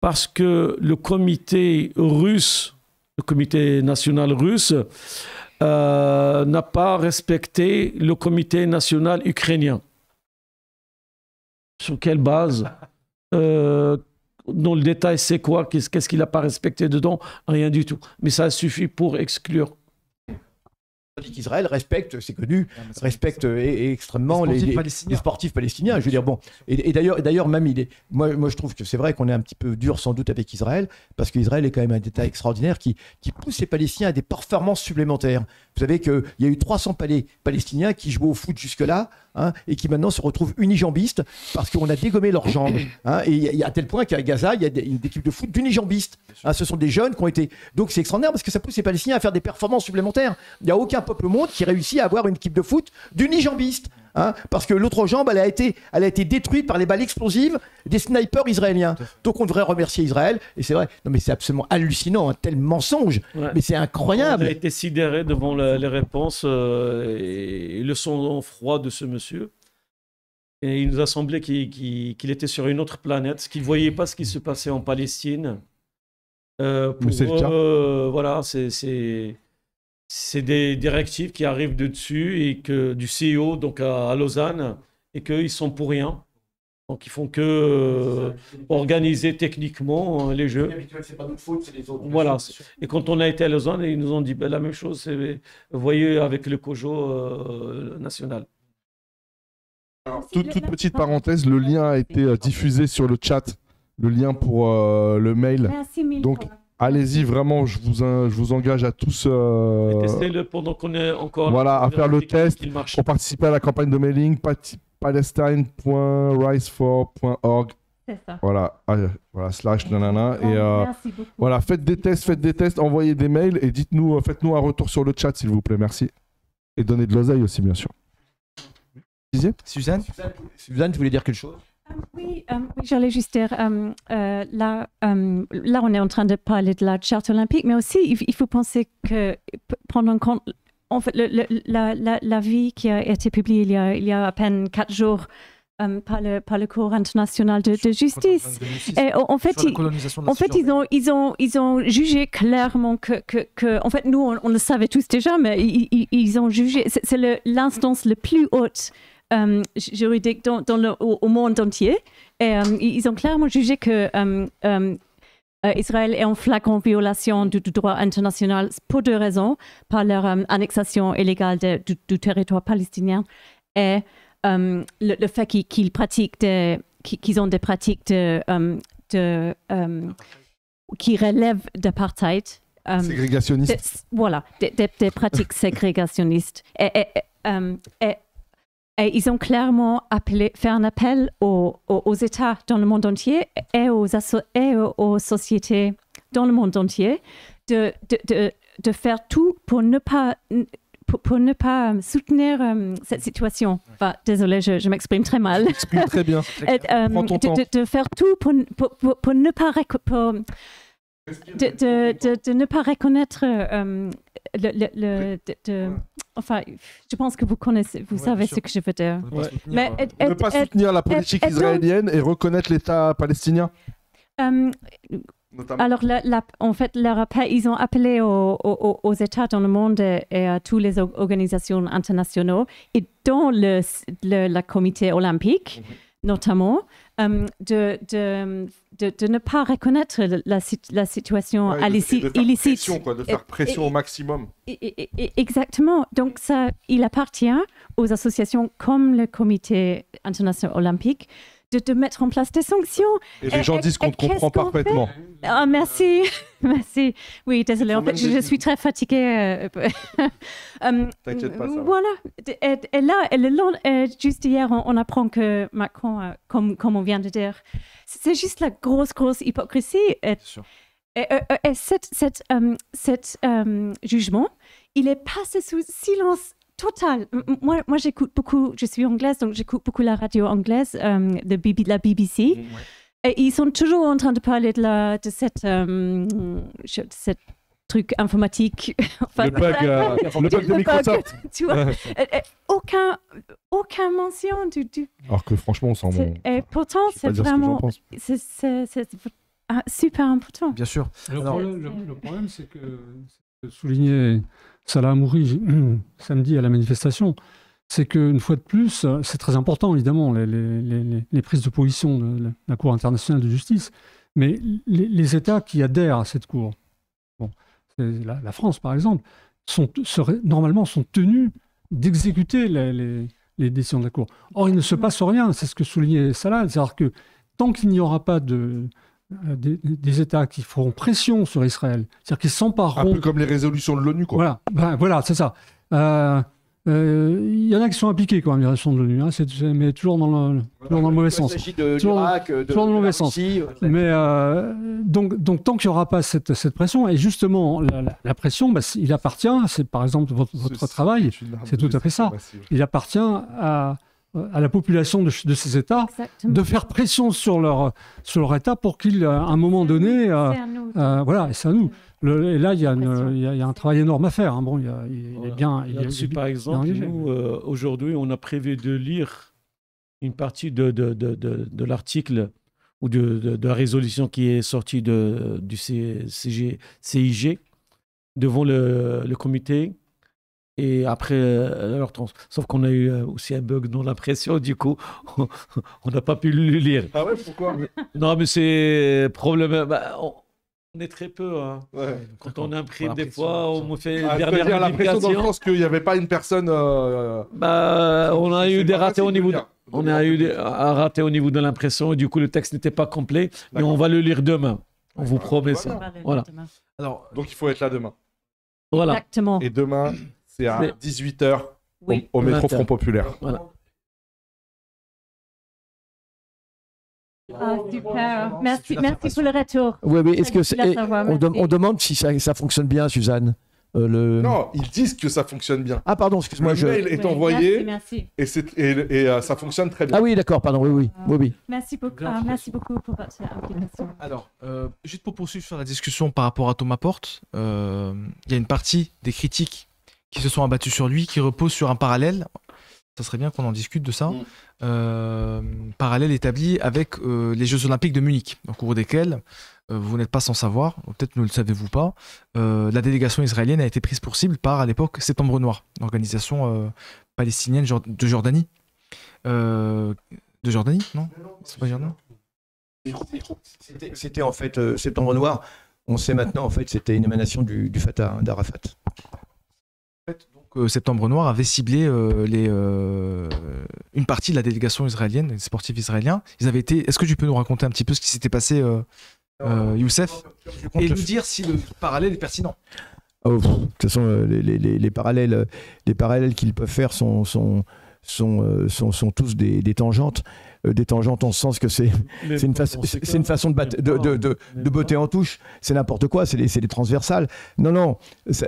parce que le comité russe, le comité national russe, n'a pas respecté le comité national ukrainien. Sur quelle base? Dans le détail, c'est quoi? Qu'est-ce qu'il n'a pas respecté dedans? Rien du tout. Mais ça suffit pour exclure. Tandis qu'Israël respecte, c'est connu, respecte extrêmement les sportifs palestiniens. Je veux dire, bon. Et d'ailleurs, même, moi, je trouve que c'est vrai qu'on est un petit peu dur, sans doute, avec Israël, parce qu'Israël est quand même un État extraordinaire qui pousse les Palestiniens à des performances supplémentaires. Vous savez qu'il y a eu 300 Palestiniens qui jouaient au foot jusque-là, hein, et qui maintenant se retrouvent unijambistes parce qu'on a dégommé leurs jambes. Hein, et à tel point qu'à Gaza, il y a une équipe de foot d'unijambistes. Hein, ce sont des jeunes qui ont été... Donc c'est extraordinaire parce que ça pousse les Palestiniens à faire des performances supplémentaires. Il n'y a aucun peuple au monde qui réussit à avoir une équipe de foot d'unijambistes. Hein, parce que l'autre jambe, elle a été détruite par les balles explosives des snipers israéliens. Donc on devrait remercier Israël. Et c'est vrai, non mais c'est absolument hallucinant, un tel mensonge. Ouais. Mais c'est incroyable. On a été sidérés devant les réponses et le sang-froid de ce monsieur. Et il nous a semblé qu'il était sur une autre planète, qu'il ne voyait pas ce qui se passait en Palestine. Mais c'est le cas. Voilà, c'est des directives qui arrivent de dessus et que du CEO donc à Lausanne et qu'ils sont pour rien. Donc ils font que organiser techniquement les jeux. C'est pas notre faute, c'est les autres. Voilà. Et quand on a été à Lausanne, ils nous ont dit la même chose. Vous voyez avec le COJO national. Alors, toute petite parenthèse, le lien a été diffusé sur le chat. Le lien pour le mail. Merci mille Donc, fois. allez-y, vraiment, je vous engage à tous. Testez-le pendant qu'on est encore. Voilà, à faire le test pour participer à la campagne de mailing palestine.risefor.org. C'est ça. Voilà, slash nanana. Et Merci beaucoup. voilà, faites des tests, envoyez des mails et dites-nous, faites-nous un retour sur le chat, s'il vous plaît. Merci. Et donnez de l'oseille aussi, bien sûr. Suzanne, tu voulais dire quelque chose? Oui, j'allais juste dire, là, on est en train de parler de la charte olympique, mais aussi, il faut penser que, prendre en compte, en fait, l'avis qui a été publié il y a à peine 4 jours par le Cour international de justice. Et en fait, ils ont jugé clairement que en fait, nous, on le savait tous déjà, mais ils ont jugé, c'est l'instance la plus haute juridique au monde entier. Et ils ont clairement jugé que Israël est en flagrante violation du droit international pour 2 raisons, par leur annexation illégale du territoire palestinien et le fait qu'ils ont des pratiques qui relèvent d'apartheid. Ségrégationnistes. Voilà, des pratiques ségrégationnistes. Et ils ont clairement fait un appel aux États dans le monde entier et aux sociétés dans le monde entier de faire tout pour ne pas soutenir cette situation. Enfin, désolée, je m'exprime très mal. Explique très bien. Prends ton temps. De faire tout pour ne pas de ne pas reconnaître enfin, je pense que vous connaissez, vous savez ce que je veux dire. Mais Ne pas soutenir la politique israélienne et reconnaître l'État palestinien. Notamment. Alors, en fait, ils ont appelé aux États dans le monde et à toutes les organisations internationales et dans le comité olympique, notamment, de ne pas reconnaître la situation illicite. De faire pression au maximum. Exactement. Donc, il appartient aux associations comme le comité international olympique de mettre en place des sanctions. Et les gens disent qu'on te comprend parfaitement. Ah, merci. Merci. Oui, désolé. En fait, je suis très fatiguée. T'inquiète pas, ça va. Voilà. Et là, juste hier, on apprend que Macron, comme on vient de dire, c'est juste la grosse hypocrisie. Et cet jugement, il est passé sous silence total. Moi, j'écoute beaucoup, je suis anglaise, donc j'écoute beaucoup la radio anglaise, la BBC. Ouais. Et ils sont toujours en train de parler de cette truc informatique. Enfin, le bug de Microsoft. Tu vois, aucun mention du... Alors que franchement, on s'en va. Et pourtant, c'est vraiment... C'est super important. Bien sûr. Alors, le problème, c'est que souligner Salah Hamouri samedi à la manifestation, c'est qu'une fois de plus, c'est très important évidemment les prises de position de la Cour internationale de justice, mais les États qui adhèrent à cette Cour, bon, la France par exemple, normalement sont tenus d'exécuter les décisions de la Cour. Or, il ne se passe rien, c'est ce que soulignait Salah, c'est-à-dire que tant qu'il n'y aura pas des États qui feront pression sur Israël, c'est-à-dire qu'ils s'empareront... Un peu comme les résolutions de l'ONU, quoi. Voilà, c'est ça. Il y en a qui sont appliqués quand même, les résolutions de l'ONU, hein, mais toujours dans le mauvais sens. Il s'agit de l'Irak, toujours dans le mauvais sens. Mais donc tant qu'il n'y aura pas cette pression, et justement la pression, il appartient, c'est par exemple votre travail, c'est tout à fait ça. Il appartient à la population de ces États. Exactement. De faire pression sur leur État pour qu'ils, à un moment donné... voilà, et c'est à nous. Et là, il y a un travail énorme à faire. Hein. Bon, il est bien... Par exemple, nous, aujourd'hui, on a prévu de lire une partie de l'article ou de la résolution qui est sortie du CIG devant le comité. Et après, sauf qu'on a eu aussi un bug dans l'impression, du coup, on n'a pas pu le lire. Ah ouais, pourquoi? Non, mais c'est problème. On est très peu. Hein. Ouais, quand on imprime, des fois, on fait une dernière modification. L'impression dans le sens qu'il n'y avait pas une personne. On a eu des ratés au niveau. On a eu un raté au niveau de l'impression, et du coup, le texte n'était pas complet. Mais on va le lire demain. On vous promet ça. Voilà. Alors, donc, il faut être là demain. Voilà. Exactement. Et demain. C'est à 18h au métro Front Populaire. Voilà. Ah, super. Merci pour le retour. Oui, est-ce que on demande si ça fonctionne bien, Suzanne? Non, ils disent que ça fonctionne bien. Ah, pardon, excuse-moi. Le mail est envoyé. Merci. Et ça fonctionne très bien. Ah oui, d'accord, pardon, oui. Merci beaucoup pour votre implication. Alors, juste pour poursuivre sur la discussion par rapport à Thomas Porte, il y a une partie des critiques qui se sont abattus sur lui, qui reposent sur un parallèle. Ça serait bien qu'on en discute de ça. Parallèle établi avec les Jeux Olympiques de Munich, au cours desquels, vous n'êtes pas sans savoir, peut-être ne le savez-vous pas, la délégation israélienne a été prise pour cible par, à l'époque, Septembre Noir, l'organisation palestinienne de Jordanie. De Jordanie, non? C'est pas Jordanie? C'était en fait Septembre Noir. On sait maintenant, en fait, c'était une émanation du Fatah, d'Arafat. Septembre Noir avait ciblé une partie de la délégation israélienne, des sportifs israéliens. Ils avaient été. Est-ce que tu peux nous raconter un petit peu ce qui s'était passé, Youssef, et nous dire si le parallèle est pertinent? De toute façon, les parallèles qu'ils peuvent faire sont sont tous des tangentes. Des tangentes en ce sens que c'est une façon de botter en touche. C'est n'importe quoi, c'est des transversales. Non,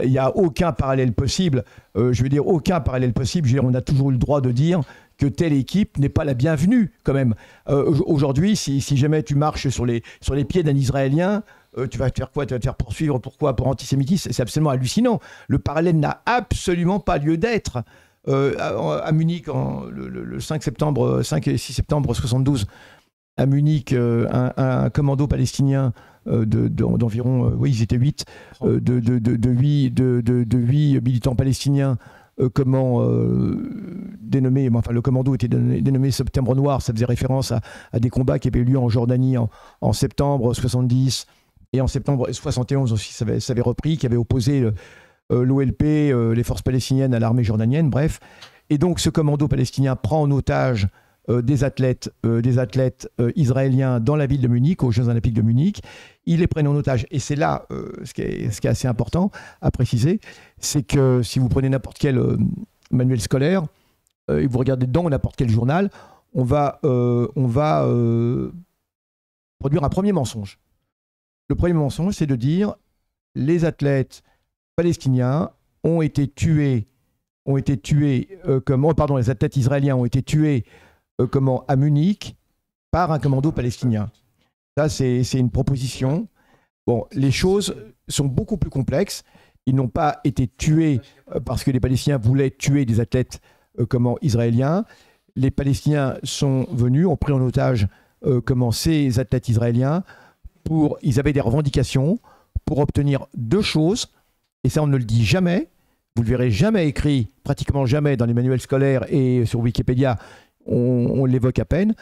il n'y a aucun parallèle possible. Je veux dire, aucun parallèle possible. Je veux dire, on a toujours eu le droit de dire que telle équipe n'est pas la bienvenue, quand même. Aujourd'hui, si jamais tu marches sur les pieds d'un Israélien, tu vas te faire quoi? Tu vas te faire poursuivre. Pourquoi? Pour antisémitisme? C'est absolument hallucinant. Le parallèle n'a absolument pas lieu d'être. À Munich, le 5 et 6 septembre 72, à Munich, un commando palestinien d'environ, oui, ils étaient 8, de 8 militants palestiniens, dénommés, enfin le commando était dénommé Septembre Noir, ça faisait référence à des combats qui avaient eu lieu en Jordanie en septembre 70 et en septembre 71 aussi, ça avait repris, qui avait opposé l'OLP, les forces palestiniennes à l'armée jordanienne, bref. Et donc ce commando palestinien prend en otage des athlètes israéliens dans la ville de Munich, aux Jeux Olympiques de Munich. Ils les prennent en otage. Et c'est là ce qui est assez important à préciser, c'est que si vous prenez n'importe quel manuel scolaire et vous regardez dedans n'importe quel journal, on va produire un premier mensonge. Le premier mensonge, c'est de dire les athlètes palestiniens ont été tués, les athlètes israéliens ont été tués à Munich par un commando palestinien. Ça, c'est une proposition. Bon, les choses sont beaucoup plus complexes. Ils n'ont pas été tués parce que les Palestiniens voulaient tuer des athlètes israéliens. Les Palestiniens sont venus, ont pris en otage ces athlètes israéliens. Ils avaient des revendications pour obtenir deux choses. Et ça, on ne le dit jamais. Vous ne le verrez jamais écrit, pratiquement jamais dans les manuels scolaires et sur Wikipédia, on l'évoque à peine,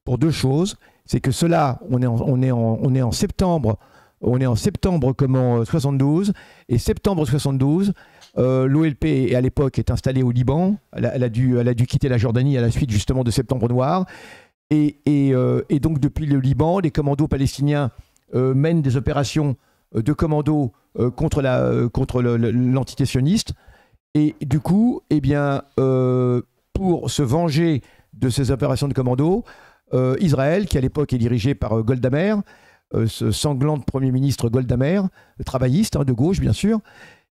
pour deux choses. C'est que cela, on est en septembre 72, et septembre 72, l'OLP à l'époque est installée au Liban. Elle a dû quitter la Jordanie à la suite justement de Septembre Noir. Et donc depuis le Liban, les commandos palestiniens mènent des opérations de commandos contre l'entité sioniste. Et du coup, pour se venger de ces opérations de commando, Israël, qui à l'époque est dirigé par Golda Meir, ce sanglante Premier ministre Golda Meir, travailliste, de gauche bien sûr,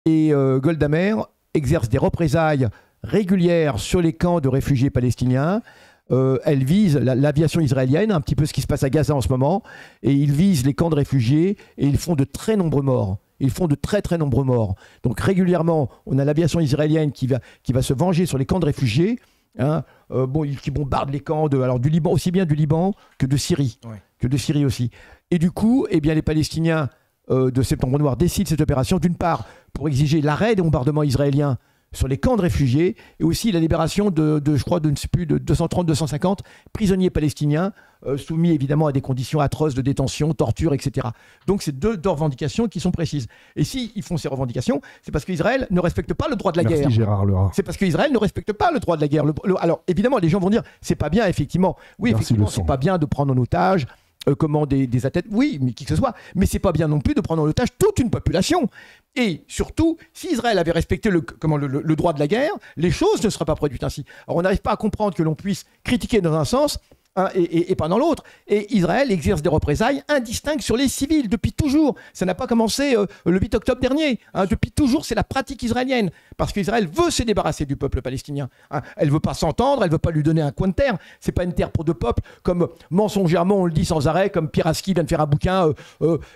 et Golda Meir exerce des représailles régulières sur les camps de réfugiés palestiniens. Elle vise l'aviation israélienne, un petit peu ce qui se passe à Gaza en ce moment, et ils visent les camps de réfugiés et ils font de très nombreux morts. Très nombreux morts. Donc régulièrement, on a l'aviation israélienne qui va se venger sur les camps de réfugiés, qui bombardent les camps du Liban, aussi bien du Liban que de Syrie, aussi. Et du coup, les Palestiniens de Septembre Noir décident cette opération, d'une part, pour exiger l'arrêt des bombardements israéliens sur les camps de réfugiés, et aussi la libération de 230-250 prisonniers palestiniens, soumis évidemment à des conditions atroces de détention, torture, etc. Donc c'est deux revendications qui sont précises. Et s'ils font ces revendications, c'est parce qu'Israël ne respecte pas le droit de la guerre. Merci Gérard Lerat. C'est parce qu'Israël ne respecte pas le droit de la guerre. Alors évidemment, les gens vont dire, c'est pas bien, effectivement. Oui, effectivement, c'est pas bien de prendre en otage des athlètes, oui, mais qui que ce soit, mais c'est pas bien non plus de prendre en otage toute une population. Et surtout, si Israël avait respecté le droit de la guerre, les choses ne seraient pas produites ainsi. Alors on n'arrive pas à comprendre que l'on puisse critiquer dans un sens et pas dans l'autre. Et Israël exerce des représailles indistinctes sur les civils depuis toujours. Ça n'a pas commencé le 8 octobre dernier. Depuis toujours, c'est la pratique israélienne. Parce qu'Israël veut se débarrasser du peuple palestinien. Elle ne veut pas s'entendre, elle ne veut pas lui donner un coin de terre. Ce n'est pas une terre pour deux peuples, comme mensongèrement on le dit sans arrêt, comme Pieraski vient de faire un bouquin,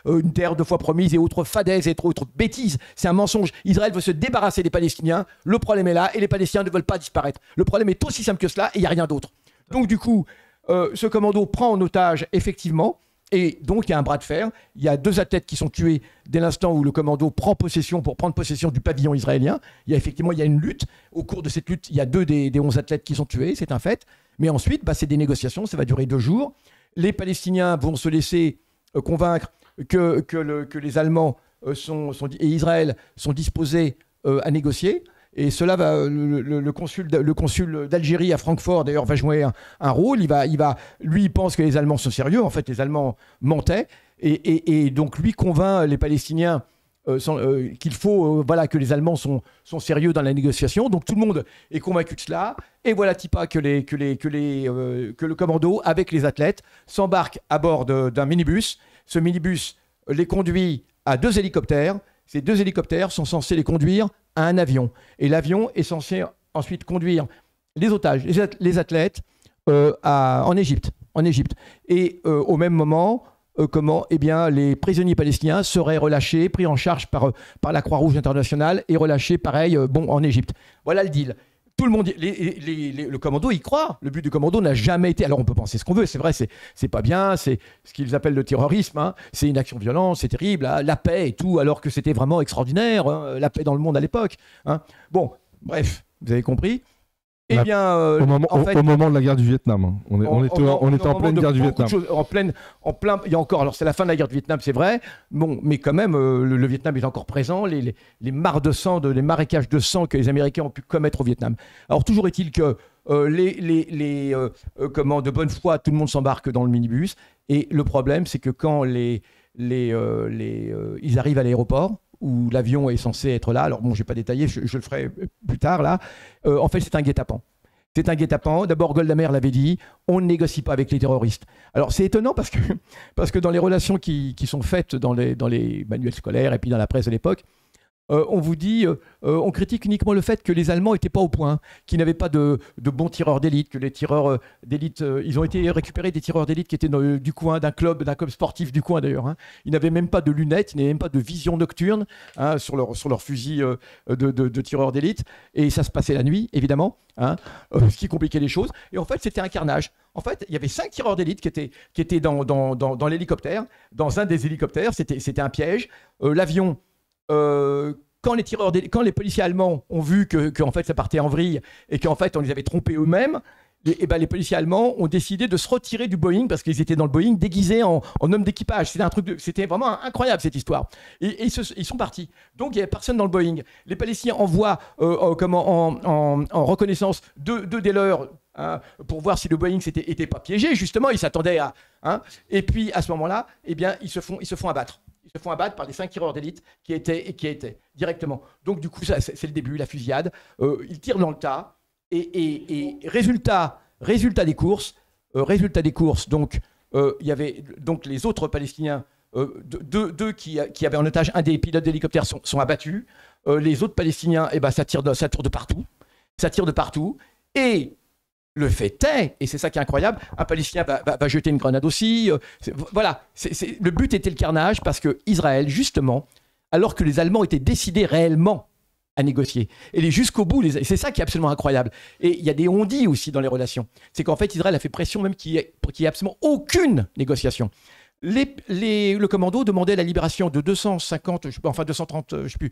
une terre deux fois promise et autres fadaises et autres bêtises. C'est un mensonge. Israël veut se débarrasser des Palestiniens. Le problème est là et les Palestiniens ne veulent pas disparaître. Le problème est aussi simple que cela et il n'y a rien d'autre. Donc du coup, ce commando prend en otage, effectivement, et donc il y a un bras de fer. Il y a deux athlètes qui sont tués dès l'instant où le commando prend possession du pavillon israélien. Il y a une lutte. Au cours de cette lutte, il y a 2 des 11 athlètes qui sont tués, c'est un fait. Mais ensuite, c'est des négociations, ça va durer 2 jours. Les Palestiniens vont se laisser convaincre que les Allemands et Israël sont disposés à négocier. Et cela va, le consul d'Algérie à Francfort, d'ailleurs, va jouer un rôle. Lui, il pense que les Allemands sont sérieux. En fait, les Allemands mentaient. Et donc, lui convainc les Palestiniens qu'il faut voilà, que les Allemands sont sérieux dans la négociation. Donc tout le monde est convaincu de cela. Et voilà Tipa que le commando, avec les athlètes, s'embarque à bord d'un minibus. Ce minibus les conduit à 2 hélicoptères. Ces 2 hélicoptères sont censés les conduire à un avion. Et l'avion est censé ensuite conduire les otages, les athlètes en Égypte. Et au même moment, eh bien, les prisonniers palestiniens seraient relâchés, pris en charge par la Croix-Rouge internationale et relâchés, pareil, en Égypte. Voilà le deal. Tout le monde, le commando y croit. Le but du commando n'a jamais été. Alors on peut penser ce qu'on veut, c'est vrai, c'est pas bien, c'est ce qu'ils appellent le terrorisme, hein. C'est une action violente, c'est terrible, hein, la paix et tout, alors que c'était vraiment extraordinaire, hein, la paix dans le monde à l'époque. Hein. Bon, bref, vous avez compris. Eh bien, au moment de la guerre du Vietnam, hein. On était en pleine guerre du Vietnam. Il y a encore, alors c'est la fin de la guerre du Vietnam, c'est vrai, bon, mais quand même, le Vietnam est encore présent, les mares de sang, les marécages de sang que les Américains ont pu commettre au Vietnam. Alors toujours est-il que de bonne foi, tout le monde s'embarque dans le minibus, et le problème, c'est que quand ils arrivent à l'aéroport, où l'avion est censé être là. Alors bon, je ne vais pas détailler, je le ferai plus tard là. En fait, c'est un guet-apens. C'est un guet-apens. D'abord, Golda Meir l'avait dit, on ne négocie pas avec les terroristes. Alors c'est étonnant parce que dans les relations qui sont faites dans les manuels scolaires et puis dans la presse de l'époque, on vous dit, on critique uniquement le fait que les Allemands n'étaient pas au point, qu'ils n'avaient pas de bons tireurs d'élite, que les tireurs d'élite, ils ont été récupérés des tireurs d'élite qui étaient du coin, d'un club sportif du coin d'ailleurs. Hein. Ils n'avaient même pas de lunettes, ils n'avaient même pas de vision nocturne, hein, sur leur fusil de tireurs d'élite. Et ça se passait la nuit, évidemment, hein, ce qui compliquait les choses. Et en fait, c'était un carnage. En fait, il y avait 5 tireurs d'élite qui étaient dans l'hélicoptère, dans un des hélicoptères. C'était un piège. L'avion... quand les policiers allemands ont vu que en fait, ça partait en vrille et qu'en fait, on les avait trompés eux-mêmes, les policiers allemands ont décidé de se retirer du Boeing parce qu'ils étaient dans le Boeing déguisés en hommes d'équipage. C'était vraiment incroyable cette histoire. Et ils sont partis. Donc, il n'y avait personne dans le Boeing. Les Palestiniens envoient en reconnaissance deux des leurs, hein, pour voir si le Boeing n'était pas piégé. Justement, ils s'attendaient à... Hein, et puis, à ce moment-là, eh bien, ils se font abattre. Ils se font abattre par les 5 tireurs d'élite qui étaient directement. Donc, du coup, c'est le début, la fusillade. Ils tirent dans le tas. Et résultat des courses, donc, il y avait donc les autres Palestiniens, deux qui avaient en otage un des pilotes d'hélicoptère sont abattus. Les autres Palestiniens, ça tire de partout. Ça tire de partout. Et... le fait est, et c'est ça qui est incroyable, un Palestinien va jeter une grenade aussi. Voilà, le but était le carnage parce que Israël, justement, alors que les Allemands étaient décidés réellement à négocier, et jusqu'au bout, c'est ça qui est absolument incroyable. Et il y a des on-dit aussi dans les relations. C'est qu'en fait, Israël a fait pression même qu'il n'y ait absolument aucune négociation. Le commando demandait la libération de 230, je sais plus,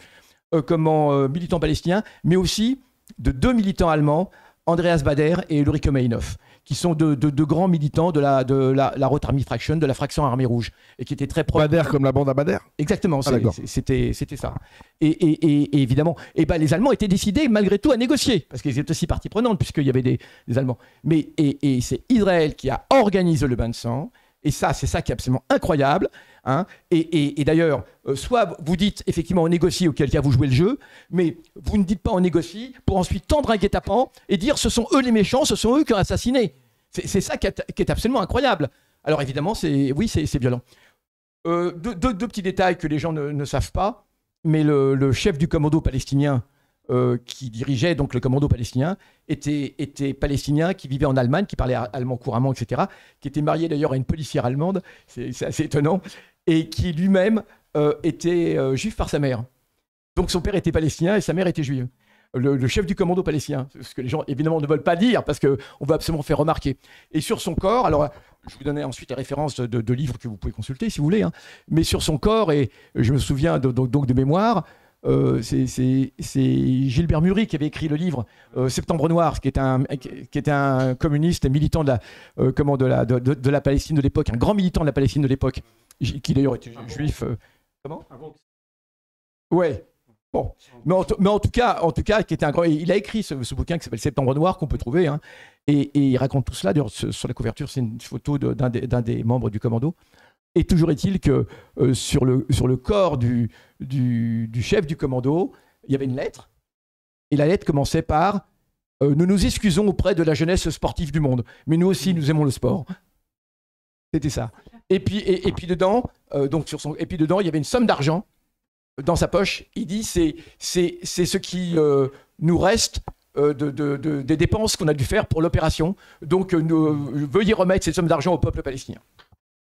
militants palestiniens, mais aussi de 2 militants allemands, Andreas Bader et Ulrike Meinhof, qui sont de grands militants de la Rote Army Fraction, de la fraction Armée Rouge, et qui étaient très proches. Bader comme la bande à Bader. Exactement, c'était ça. Et évidemment, les Allemands étaient décidés malgré tout à négocier, parce qu'ils étaient aussi partie prenante, puisqu'il y avait des Allemands. Mais c'est Israël qui a organisé le bain de sang. Et ça, c'est ça qui est absolument incroyable. Hein. Et d'ailleurs, soit vous dites effectivement on négocie, auquel cas vous jouez le jeu, mais vous ne dites pas on négocie pour ensuite tendre un guet-apens et dire ce sont eux les méchants, ce sont eux qui ont assassiné. C'est ça qui est absolument incroyable. Alors évidemment, c'est violent. Deux petits détails que les gens ne savent pas, mais le chef du commando palestinien qui dirigeait donc le commando palestinien était palestinien, qui vivait en Allemagne, qui parlait allemand couramment, etc., qui était marié d'ailleurs à une policière allemande, c'est assez étonnant, et qui lui-même était juif par sa mère. Donc son père était palestinien et sa mère était juive. Le chef du commando palestinien, ce que les gens évidemment ne veulent pas dire parce qu'on va absolument faire remarquer. Et sur son corps, alors je vous donnerai ensuite les références de livres que vous pouvez consulter si vous voulez, hein, mais sur son corps, et je me souviens donc de mémoire, c'est Gilbert Muri qui avait écrit le livre Septembre Noir, qui était un communiste militant de la Palestine de l'époque, un grand militant de la Palestine de l'époque, qui d'ailleurs était juif. Comment ? Ouais. Bon, mais en tout cas, qui était un grand, il a écrit ce bouquin qui s'appelle Septembre Noir, qu'on peut trouver, hein, et il raconte tout cela. D'ailleurs, sur la couverture, c'est une photo d'un des membres du commando. Et toujours est-il que sur le corps du chef du commando, il y avait une lettre. Et la lettre commençait par « Nous nous excusons auprès de la jeunesse sportive du monde, mais nous aussi, nous aimons le sport. » C'était ça. Et puis dedans, il y avait une somme d'argent dans sa poche. Il dit c'est ce qui nous reste des dépenses qu'on a dû faire pour l'opération. Donc veuillez remettre cette somme d'argent au peuple palestinien.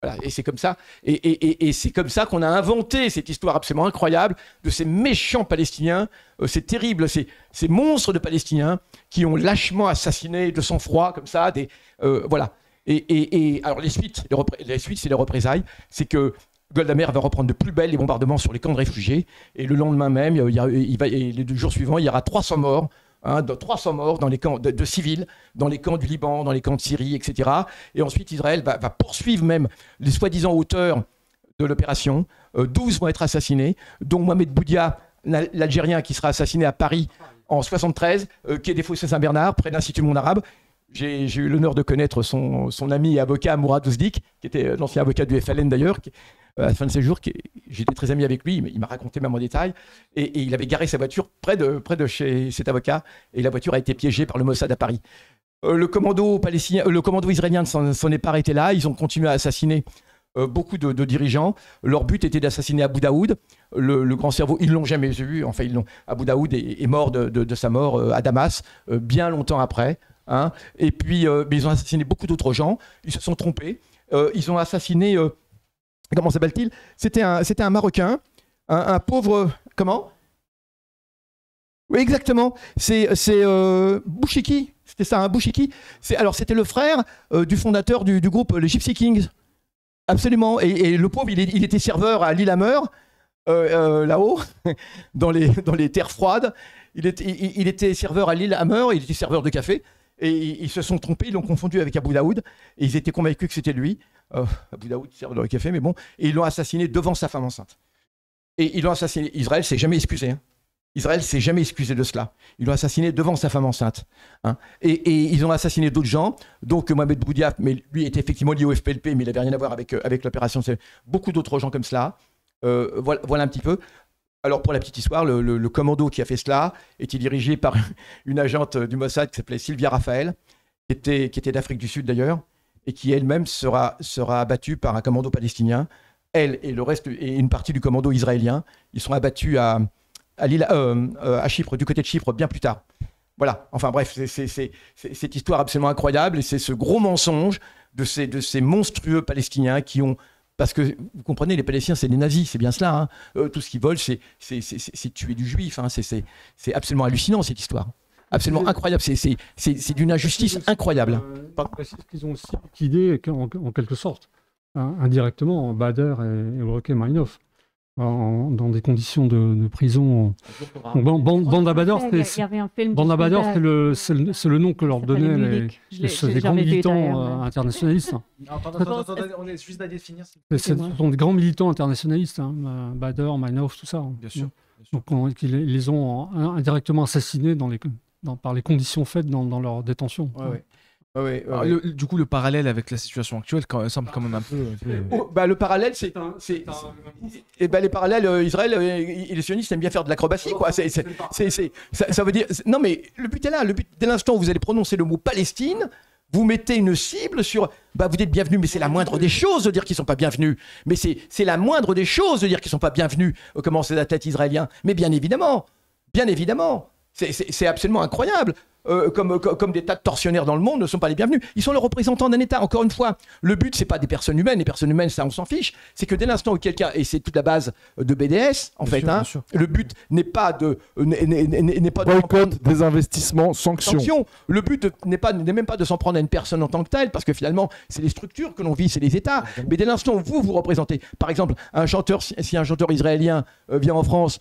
Voilà, et c'est comme ça. Et c'est comme ça qu'on a inventé cette histoire absolument incroyable de ces méchants Palestiniens, ces terribles, ces monstres de Palestiniens qui ont lâchement assassiné de sang-froid comme ça. Voilà. Et alors les suites, c'est les représailles. C'est que Golda Meir va reprendre de plus belle les bombardements sur les camps de réfugiés. Et le lendemain même, et les 2 jours suivants, il y aura 300 morts. 300 morts dans les camps de civils, dans les camps du Liban, dans les camps de Syrie, etc. Et ensuite, Israël va poursuivre même les soi-disant auteurs de l'opération. 12 vont être assassinés, dont Mohamed Boudia, l'Algérien qui sera assassiné à Paris en 73, qui est des Fossés Saint-Bernard, près de l'Institut Monde Arabe. J'ai eu l'honneur de connaître son ami et avocat Mourad Ouzdik, qui était l'ancien avocat du FLN d'ailleurs, à la fin de ses jours, j'étais très ami avec lui, il m'a raconté même en détail, et il avait garé sa voiture près de chez cet avocat, et la voiture a été piégée par le Mossad à Paris. Le commando israélien ne s'en est pas arrêté là, ils ont continué à assassiner beaucoup de dirigeants. Leur but était d'assassiner Abu Daoud, le grand cerveau. Ils ne l'ont jamais vu, enfin Abu Daoud est mort de sa mort à Damas, bien longtemps après. Hein. Et puis, mais ils ont assassiné beaucoup d'autres gens, ils se sont trompés, ils ont assassiné... comment s'appelle-t-il ? C'était un Marocain, un pauvre... Comment ? Oui, exactement. C'est Bouchiki. C'était ça, un Bouchiki. Alors, c'était le frère du fondateur du groupe les Gypsy Kings. Absolument. Et le pauvre, il était serveur à l'île Hammer, là-haut, dans les terres froides. Il était serveur à l'île Hammer, il était serveur de café. Et ils se sont trompés, ils l'ont confondu avec Abu Daoud. Et ils étaient convaincus que c'était lui. Abu Daoud serveur dans le café, mais bon. Et ils l'ont assassiné devant sa femme enceinte. Et ils l'ont assassiné. Israël s'est jamais excusé. Hein. Israël s'est jamais excusé de cela. Ils l'ont assassiné devant sa femme enceinte. Hein. Et ils ont assassiné d'autres gens. Donc Mohamed Boudia, mais lui était effectivement lié au FPLP, mais il n'avait rien à voir avec l'opération. C'est beaucoup d'autres gens comme cela. Voilà un petit peu. Alors pour la petite histoire, le commando qui a fait cela était dirigé par une agente du Mossad qui s'appelait Sylvia Raphaël, qui était d'Afrique du Sud d'ailleurs, et qui elle-même sera abattue par un commando palestinien. Elle et le reste et une partie du commando israélien, ils sont abattus à Chypre, du côté de Chypre, bien plus tard. Voilà. Enfin bref, c'est cette histoire absolument incroyable et c'est ce gros mensonge de ces monstrueux Palestiniens qui ont... Parce que, vous comprenez, les Palestiniens, c'est des nazis, c'est bien cela. Hein. Tout ce qu'ils veulent, c'est tuer du juif. Hein. C'est absolument hallucinant, cette histoire. Absolument incroyable. C'est d'une injustice incroyable. Qu'ils ont aussi liquidé, en quelque sorte, hein, indirectement, Bader et Ulrike Meinhof, dans des conditions de prison. Bande Abador, c'est le nom que leur donnaient les grands militants internationalistes. Attendez, on est juste à définir. Ce sont des grands militants internationalistes, hein, Bader, Meinhof, tout ça. Bien sûr. Donc ils les ont indirectement assassinés par les conditions faites dans leur détention. Ouais. Du coup, le parallèle avec la situation actuelle semble quand même un peu... le parallèle, les parallèles, Israël et les sionistes aiment bien faire de l'acrobatie, quoi. Ça veut dire... Non, mais le but est là. Le but, dès l'instant où vous allez prononcer le mot Palestine, vous mettez une cible sur... vous êtes bienvenus, mais c'est la moindre des choses de dire qu'ils ne sont pas bienvenus. Mais c'est la moindre des choses de dire qu'ils ne sont pas bienvenus. Comment c'est la tête israélien. Mais bien évidemment. C'est absolument incroyable. Comme des tas de tortionnaires dans le monde ne sont pas les bienvenus. Ils sont les représentants d'un État. Encore une fois, le but, c'est pas des personnes humaines. Les personnes humaines, ça, on s'en fiche. C'est que dès l'instant où quelqu'un, et c'est toute la base de BDS, en fait, le but n'est pas de boycott, des investissements, sanctions. Le but n'est même pas de s'en prendre à une personne en tant que telle, parce que finalement, c'est les structures que l'on vit, c'est les États. Mais dès l'instant où vous représentez, par exemple, si un chanteur israélien vient en France,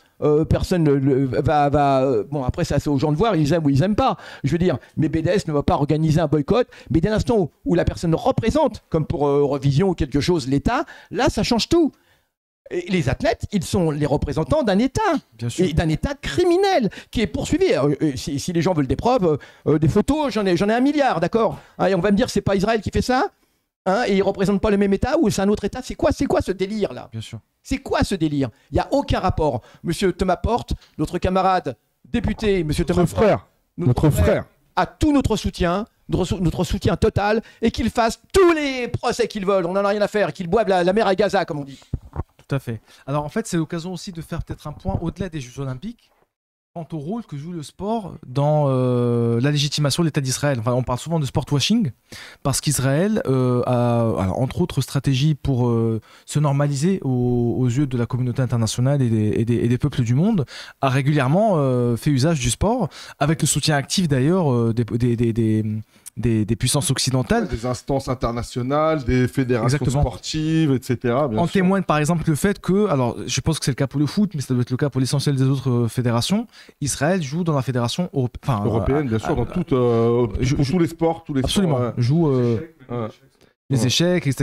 personne va. Bon, après, ça, c'est aux gens de voir, ils aiment ou ils aiment pas. Je veux dire, mais BDS ne va pas organiser un boycott, mais dès l'instant où la personne représente, comme pour Eurovision ou quelque chose, l'État, là, ça change tout. Et les athlètes, ils sont les représentants d'un État, et d'un État criminel qui est poursuivi. Alors, si les gens veulent des preuves, des photos, j'en ai 1 milliard, d'accord. Et on va me dire, c'est pas Israël qui fait ça. Hein, et ils ne représentent pas le même État ou c'est un autre État. C'est quoi ce délire-là? Bien sûr. C'est quoi ce délire? Il n'y a aucun rapport. Monsieur Thomas Porte, notre camarade député, monsieur Thomas Porte, Notre frère. a tout notre soutien, notre soutien total, et qu'ils fassent tous les procès qu'ils veulent. On n'en a rien à faire. Qu'ils boivent la mer à Gaza, comme on dit. Tout à fait. Alors en fait, c'est l'occasion aussi de faire peut-être un point au-delà des Jeux Olympiques quant au rôle que joue le sport dans la légitimation de l'État d'Israël. Enfin, on parle souvent de sport washing parce qu'Israël a, alors, entre autres stratégies pour se normaliser aux yeux de la communauté internationale et des peuples du monde, a régulièrement fait usage du sport avec le soutien actif d'ailleurs des puissances occidentales. Des instances internationales, des fédérations sportives, etc. En témoigne par exemple le fait que, alors je pense que c'est le cas pour le foot, mais ça doit être le cas pour l'essentiel des autres fédérations, Israël joue dans la fédération européenne, bien sûr, dans pour tous les sports. Absolument, sports, joue les échecs, et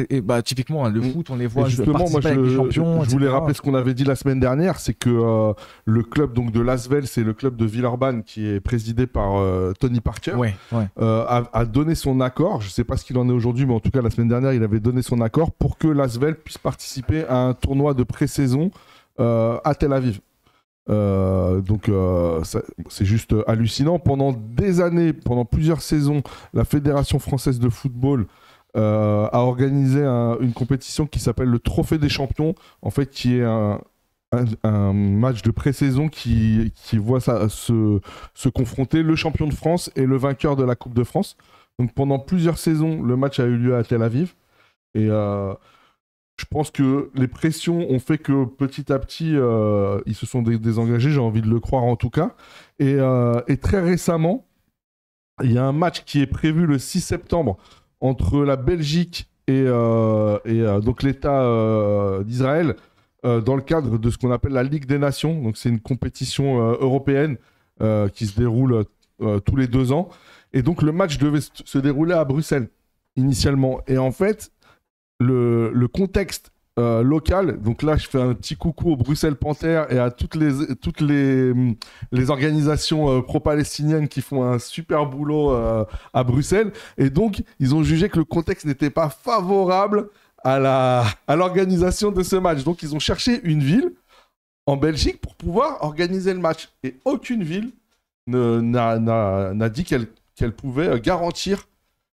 typiquement le foot, on les voit justement, moi avec les champions. Je voulais rappeler ce qu'on avait dit la semaine dernière, c'est que le club donc, de Lasvel, c'est le club de Villeurbanne qui est présidé par Tony Parker, a donné son accord, je ne sais pas ce qu'il en est aujourd'hui, mais en tout cas la semaine dernière, il avait donné son accord pour que Lasvel puisse participer à un tournoi de pré-saison à Tel Aviv. C'est juste hallucinant. Pendant des années, pendant plusieurs saisons, la Fédération française de football a organisé une compétition qui s'appelle le Trophée des Champions, en fait, qui est un match de pré-saison qui voit se confronter le champion de France et le vainqueur de la Coupe de France. Donc pendant plusieurs saisons, le match a eu lieu à Tel Aviv. Et je pense que les pressions ont fait que petit à petit, ils se sont désengagés, j'ai envie de le croire en tout cas. Et très récemment, il y a un match qui est prévu le 6 septembre entre la Belgique et donc l'État d'Israël dans le cadre de ce qu'on appelle la Ligue des Nations. Donc c'est une compétition européenne qui se déroule tous les 2 ans. Et donc le match devait se dérouler à Bruxelles initialement. Et en fait, le contexte local, donc là je fais un petit coucou au Bruxelles Panthers et à toutes les organisations pro-palestiniennes qui font un super boulot à Bruxelles, et donc ils ont jugé que le contexte n'était pas favorable à l'organisation de ce match, donc ils ont cherché une ville en Belgique pour pouvoir organiser le match, et aucune ville n'a dit qu'elle pouvait garantir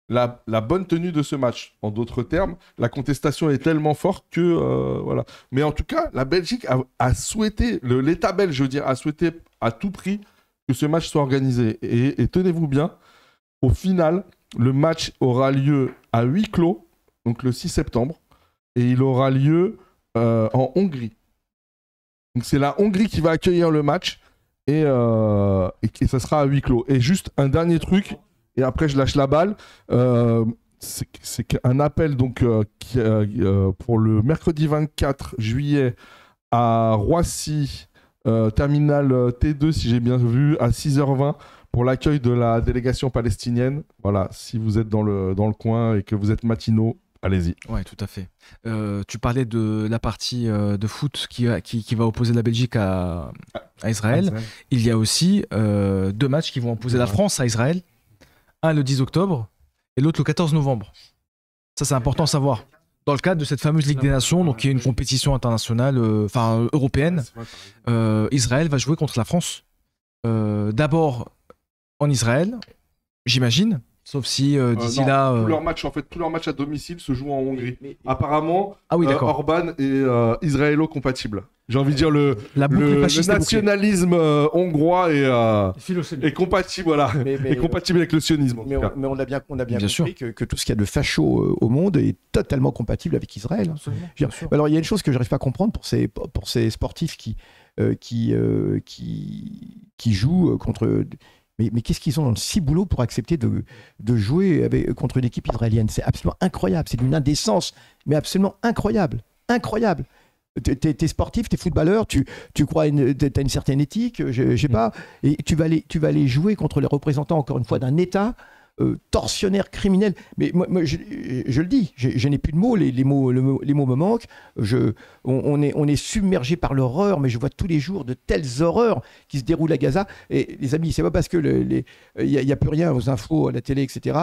la bonne tenue de ce match. En d'autres termes, la contestation est tellement forte que voilà. Mais en tout cas, la Belgique a souhaité, l'État belge, je veux dire, a souhaité à tout prix que ce match soit organisé. Et tenez-vous bien, au final, le match aura lieu à huis clos, donc le 6 septembre, et il aura lieu en Hongrie. Donc c'est la Hongrie qui va accueillir le match, et ça sera à huis clos. Et juste un dernier truc, et après je lâche la balle, c'est un appel donc, pour le mercredi 24 juillet à Roissy, terminal T2 si j'ai bien vu, à 6h20 pour l'accueil de la délégation palestinienne. Voilà, si vous êtes dans le coin et que vous êtes matinaux, allez-y. Ouais, tout à fait. Tu parlais de la partie de foot qui va opposer la Belgique à Israël. Il y a aussi 2 matchs qui vont opposer la France à Israël. Un le 10 octobre et l'autre le 14 novembre. Ça, c'est important à savoir. Dans le cadre de cette fameuse Ligue des Nations, donc qui est une compétition internationale, européenne, Israël va jouer contre la France. D'abord en Israël, j'imagine. Sauf si d'ici là. Tous leurs matchs à domicile se jouent en Hongrie. Apparemment, Orban est israélo-compatible. J'ai envie de dire le nationalisme hongrois est compatible, voilà, est compatible avec le sionisme. Mais on a bien compris que tout ce qu'il y a de facho au monde est totalement compatible avec Israël. Bien sûr. Alors il y a une chose que je n'arrive pas à comprendre pour ces sportifs qui jouent contre. Mais qu'est-ce qu'ils ont dans le ciboulot pour accepter de jouer contre une équipe israélienne? C'est absolument incroyable. C'est d'une indécence, mais absolument incroyable. Incroyable. T'es sportif, t'es footballeur, tu crois, t'as une certaine éthique, je sais pas, et tu vas aller jouer contre les représentants, encore une fois, d'un État tortionnaire, criminel. Mais moi, je le dis, je n'ai plus de mots, les mots me manquent. On est submergé par l'horreur, mais je vois tous les jours de telles horreurs qui se déroulent à Gaza. Et les amis, c'est pas parce que il n'y a plus rien aux infos, à la télé, etc.,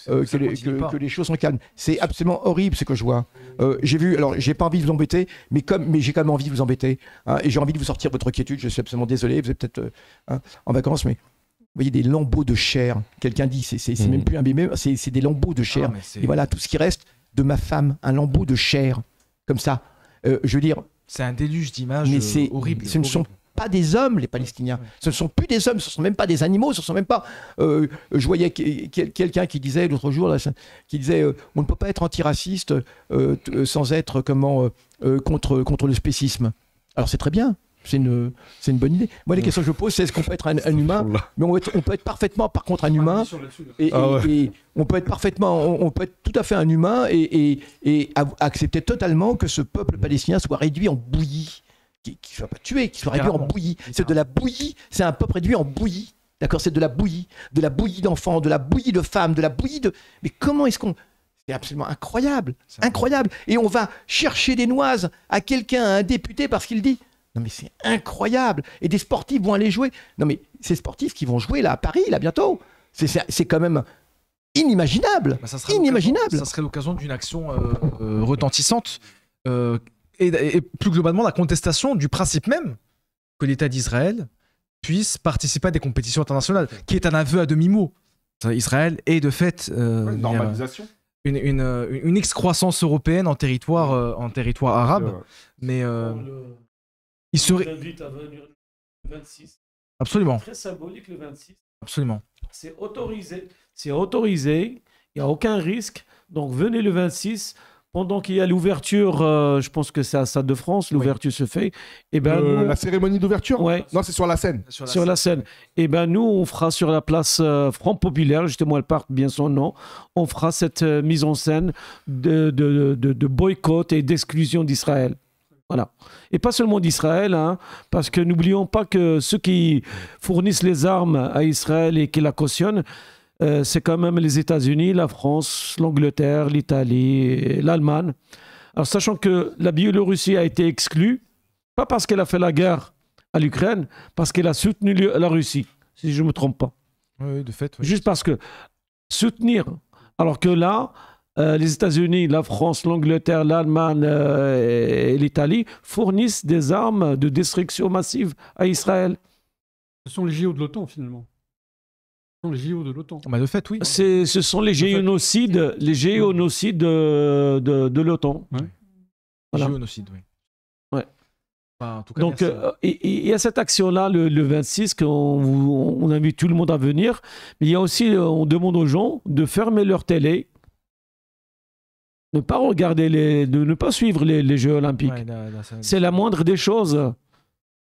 que les choses sont calmes. C'est absolument horrible ce que je vois. J'ai vu, alors j'ai pas envie de vous embêter, mais j'ai quand même envie de vous embêter, hein, et j'ai envie de vous sortir votre quiétude. Je suis absolument désolé, vous êtes peut-être en vacances, mais vous voyez des lambeaux de chair. Quelqu'un dit, c'est même plus un bébé, c'est des lambeaux de chair. Et voilà tout ce qui reste de ma femme, un lambeau de chair, comme ça. Je veux dire. C'est un déluge d'images horribles. Ce ne sont pas des hommes, les Palestiniens. Ce ne sont plus des hommes, ce ne sont même pas des animaux, ce ne sont même pas. Je voyais quelqu'un qui disait l'autre jour, là, qui disait on ne peut pas être antiraciste sans être contre le spécisme. Alors c'est très bien. C'est une bonne idée. Moi, les questions que je pose, c'est est-ce qu'on peut être un humain, mais on peut être parfaitement, par contre, un humain, et on peut être tout à fait un humain et accepter totalement que ce peuple palestinien soit réduit en bouillie, qu'il ne soit pas tué, qu'il soit réduit en bouillie. C'est de la bouillie, c'est un peuple réduit en bouillie. D'accord, c'est de la bouillie d'enfants, de la bouillie de femmes, de la bouillie de. Mais comment est-ce qu'on. C'est absolument incroyable, incroyable. Et on va chercher des noises à quelqu'un, à un député, parce qu'il dit. Non mais c'est incroyable. Et des sportifs vont aller jouer. Non mais ces sportifs qui vont jouer là à Paris, là bientôt, c'est quand même inimaginable. Inimaginable. Ça serait l'occasion d'une action retentissante et plus globalement la contestation du principe même que l'État d'Israël puisse participer à des compétitions internationales, qui est un aveu à demi-mot. Israël est de fait normalisation. Une excroissance européenne en territoire arabe, mais il serait invite à venir le 26. Absolument. Très symbolique le 26. Absolument. C'est autorisé. C'est autorisé. Il n'y a aucun risque. Donc venez le 26. Pendant qu'il y a l'ouverture, je pense que c'est à Stade de France, l'ouverture se fait. Et ben la cérémonie d'ouverture. Ouais. Non, c'est sur la scène. Sur la scène. Et ben nous, on fera sur la place Front Populaire, justement, elle porte bien son nom. On fera cette mise en scène de boycott et d'exclusion d'Israël. Voilà. Et pas seulement d'Israël, hein, parce que n'oublions pas que ceux qui fournissent les armes à Israël et qui la cautionnent, c'est quand même les États-Unis, la France, l'Angleterre, l'Italie, l'Allemagne. Alors sachant que la Biélorussie a été exclue, pas parce qu'elle a fait la guerre à l'Ukraine, parce qu'elle a soutenu la Russie, si je ne me trompe pas. Oui, de fait. Oui. Juste parce que soutenir, alors que là, les États-Unis, la France, l'Angleterre, l'Allemagne et l'Italie fournissent des armes de destruction massive à Israël. Ce sont les JO de l'OTAN, finalement. Ce sont les JO de l'OTAN. Bah de fait, oui. Ce sont les génocides de l'OTAN. Ouais. Voilà. Génocide, oui. Ouais. Enfin, en tout cas, donc, il y a cette action-là, le 26, qu'on invite tout le monde à venir. Mais il y a aussi, on demande aux gens de fermer leur télé, ne pas regarder de ne pas suivre les Jeux Olympiques. Ouais, c'est la moindre des choses.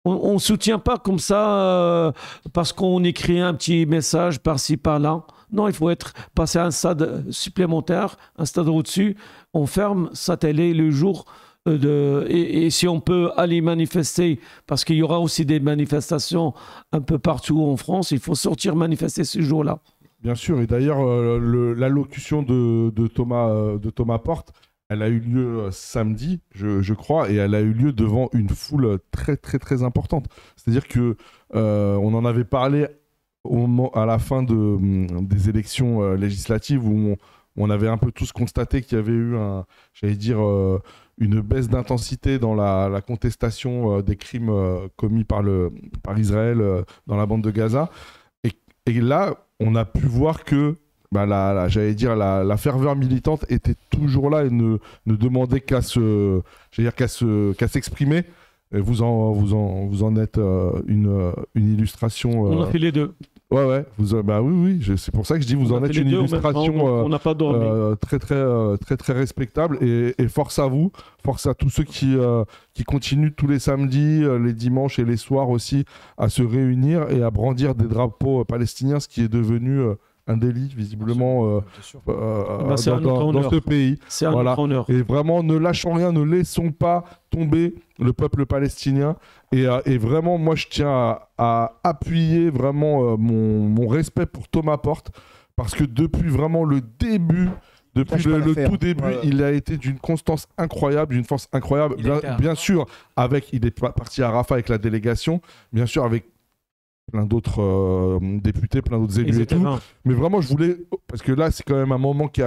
On ne soutient pas comme ça parce qu'on écrit un petit message par-ci, par-là. Non, il faut passer à un stade supplémentaire, un stade au-dessus. On ferme sa télé le jour et si on peut aller manifester, parce qu'il y aura aussi des manifestations un peu partout en France, il faut sortir manifester ce jour-là. Bien sûr, et d'ailleurs, l'allocution de Thomas Porte, elle a eu lieu samedi, je crois, et elle a eu lieu devant une foule très, très, très importante. C'est-à-dire que on en avait parlé à la fin des élections législatives où on avait un peu tous constaté qu'il y avait eu, une baisse d'intensité dans la contestation des crimes commis par Israël dans la bande de Gaza. Et là, on a pu voir que la ferveur militante était toujours là et ne demandait qu'à s'exprimer. Et vous en êtes une illustration. On a fait les deux. Ouais. Oui. C'est pour ça que je dis vous en êtes une illustration on n'a pas dormi. très, très, très, très respectable. Et force à vous, force à tous ceux qui continuent tous les samedis, les dimanches et les soirs aussi à se réunir et à brandir des drapeaux palestiniens, ce qui est devenu un délit visiblement dans ce pays. C'est un autre honneur. Et vraiment, ne lâchons rien, ne laissons pas tomber le peuple palestinien. Et vraiment, moi, je tiens à appuyer vraiment mon respect pour Thomas Porte, parce que depuis vraiment le début, depuis le tout début, il a été d'une constance incroyable, d'une force incroyable. Bien sûr, il est parti à Rafah avec la délégation, bien sûr avec plein d'autres députés, plein d'autres élus et tout. Mais vraiment, je voulais, parce que là, c'est quand même un moment qui est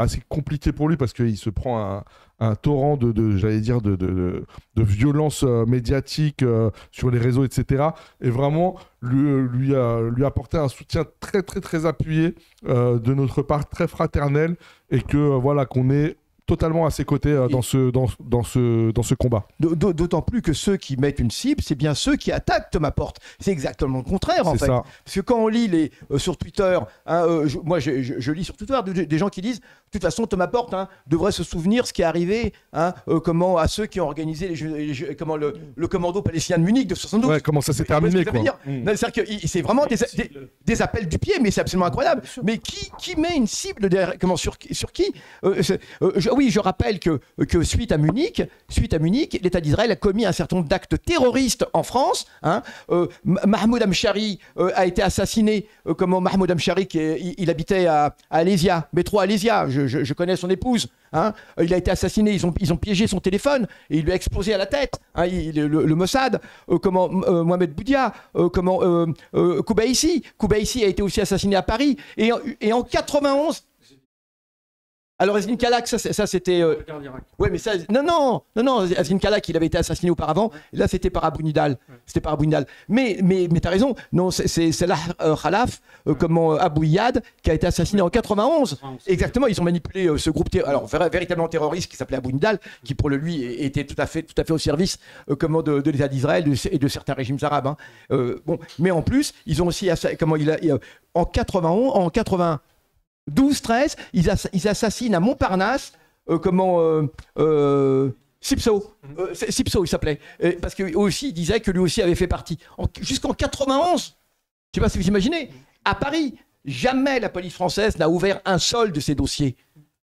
assez compliqué pour lui, parce qu'il se prend un torrent j'allais dire, de violence médiatique sur les réseaux, etc. Et vraiment, lui apporter un soutien très, très, très appuyé de notre part, très fraternel, et que voilà, qu'on est totalement à ses côtés dans ce combat. D'autant plus que ceux qui mettent une cible, c'est bien ceux qui attaquent Thomas Porte. C'est exactement le contraire, en fait. Ça. Parce que quand on lit sur Twitter, moi je lis sur Twitter des gens qui disent, de toute façon, Thomas Porte devrait se souvenir ce qui est arrivé à ceux qui ont organisé le commando palestinien de Munich de 72. Ouais, comment ça s'est terminé, quoi. C'est-à-dire que c'est vraiment des appels du pied, mais c'est absolument incroyable. Mais qui met une cible sur qui Oui, je rappelle que suite à Munich, l'État d'Israël a commis un certain nombre d'actes terroristes en France. Mahmoud Hamshari a été assassiné. Mahmoud Hamshari, il habitait à Alésia, métro Alésia. Je connais son épouse. Il a été assassiné. Ils ont piégé son téléphone et il lui a explosé à la tête. Le Mossad. Mohamed Boudia. Koubaïsi. Koubaïsi a été aussi assassiné à Paris. Et en 91. Alors Azin Kalak, ça c'était. Ouais, mais ça. Non, Azin Kalak, il avait été assassiné auparavant. Là, c'était par Abou Nidal. C'était par Abou Nidal. Mais t'as raison. Non, c'est Salah Khalaf, Abou Iyad, qui a été assassiné en 91. Exactement. Ils ont manipulé ce groupe, véritablement terroriste, qui s'appelait Abou Nidal, qui pour lui était tout à fait au service de l'État d'Israël et de certains régimes arabes. Mais en plus, ils ont aussi en 12-13, ils assassinent à Montparnasse, Sipso. Sipso, il s'appelait. Parce que aussi, il disait que lui aussi avait fait partie. Jusqu'en 91, je ne sais pas si vous imaginez, à Paris, jamais la police française n'a ouvert un seul de ces dossiers.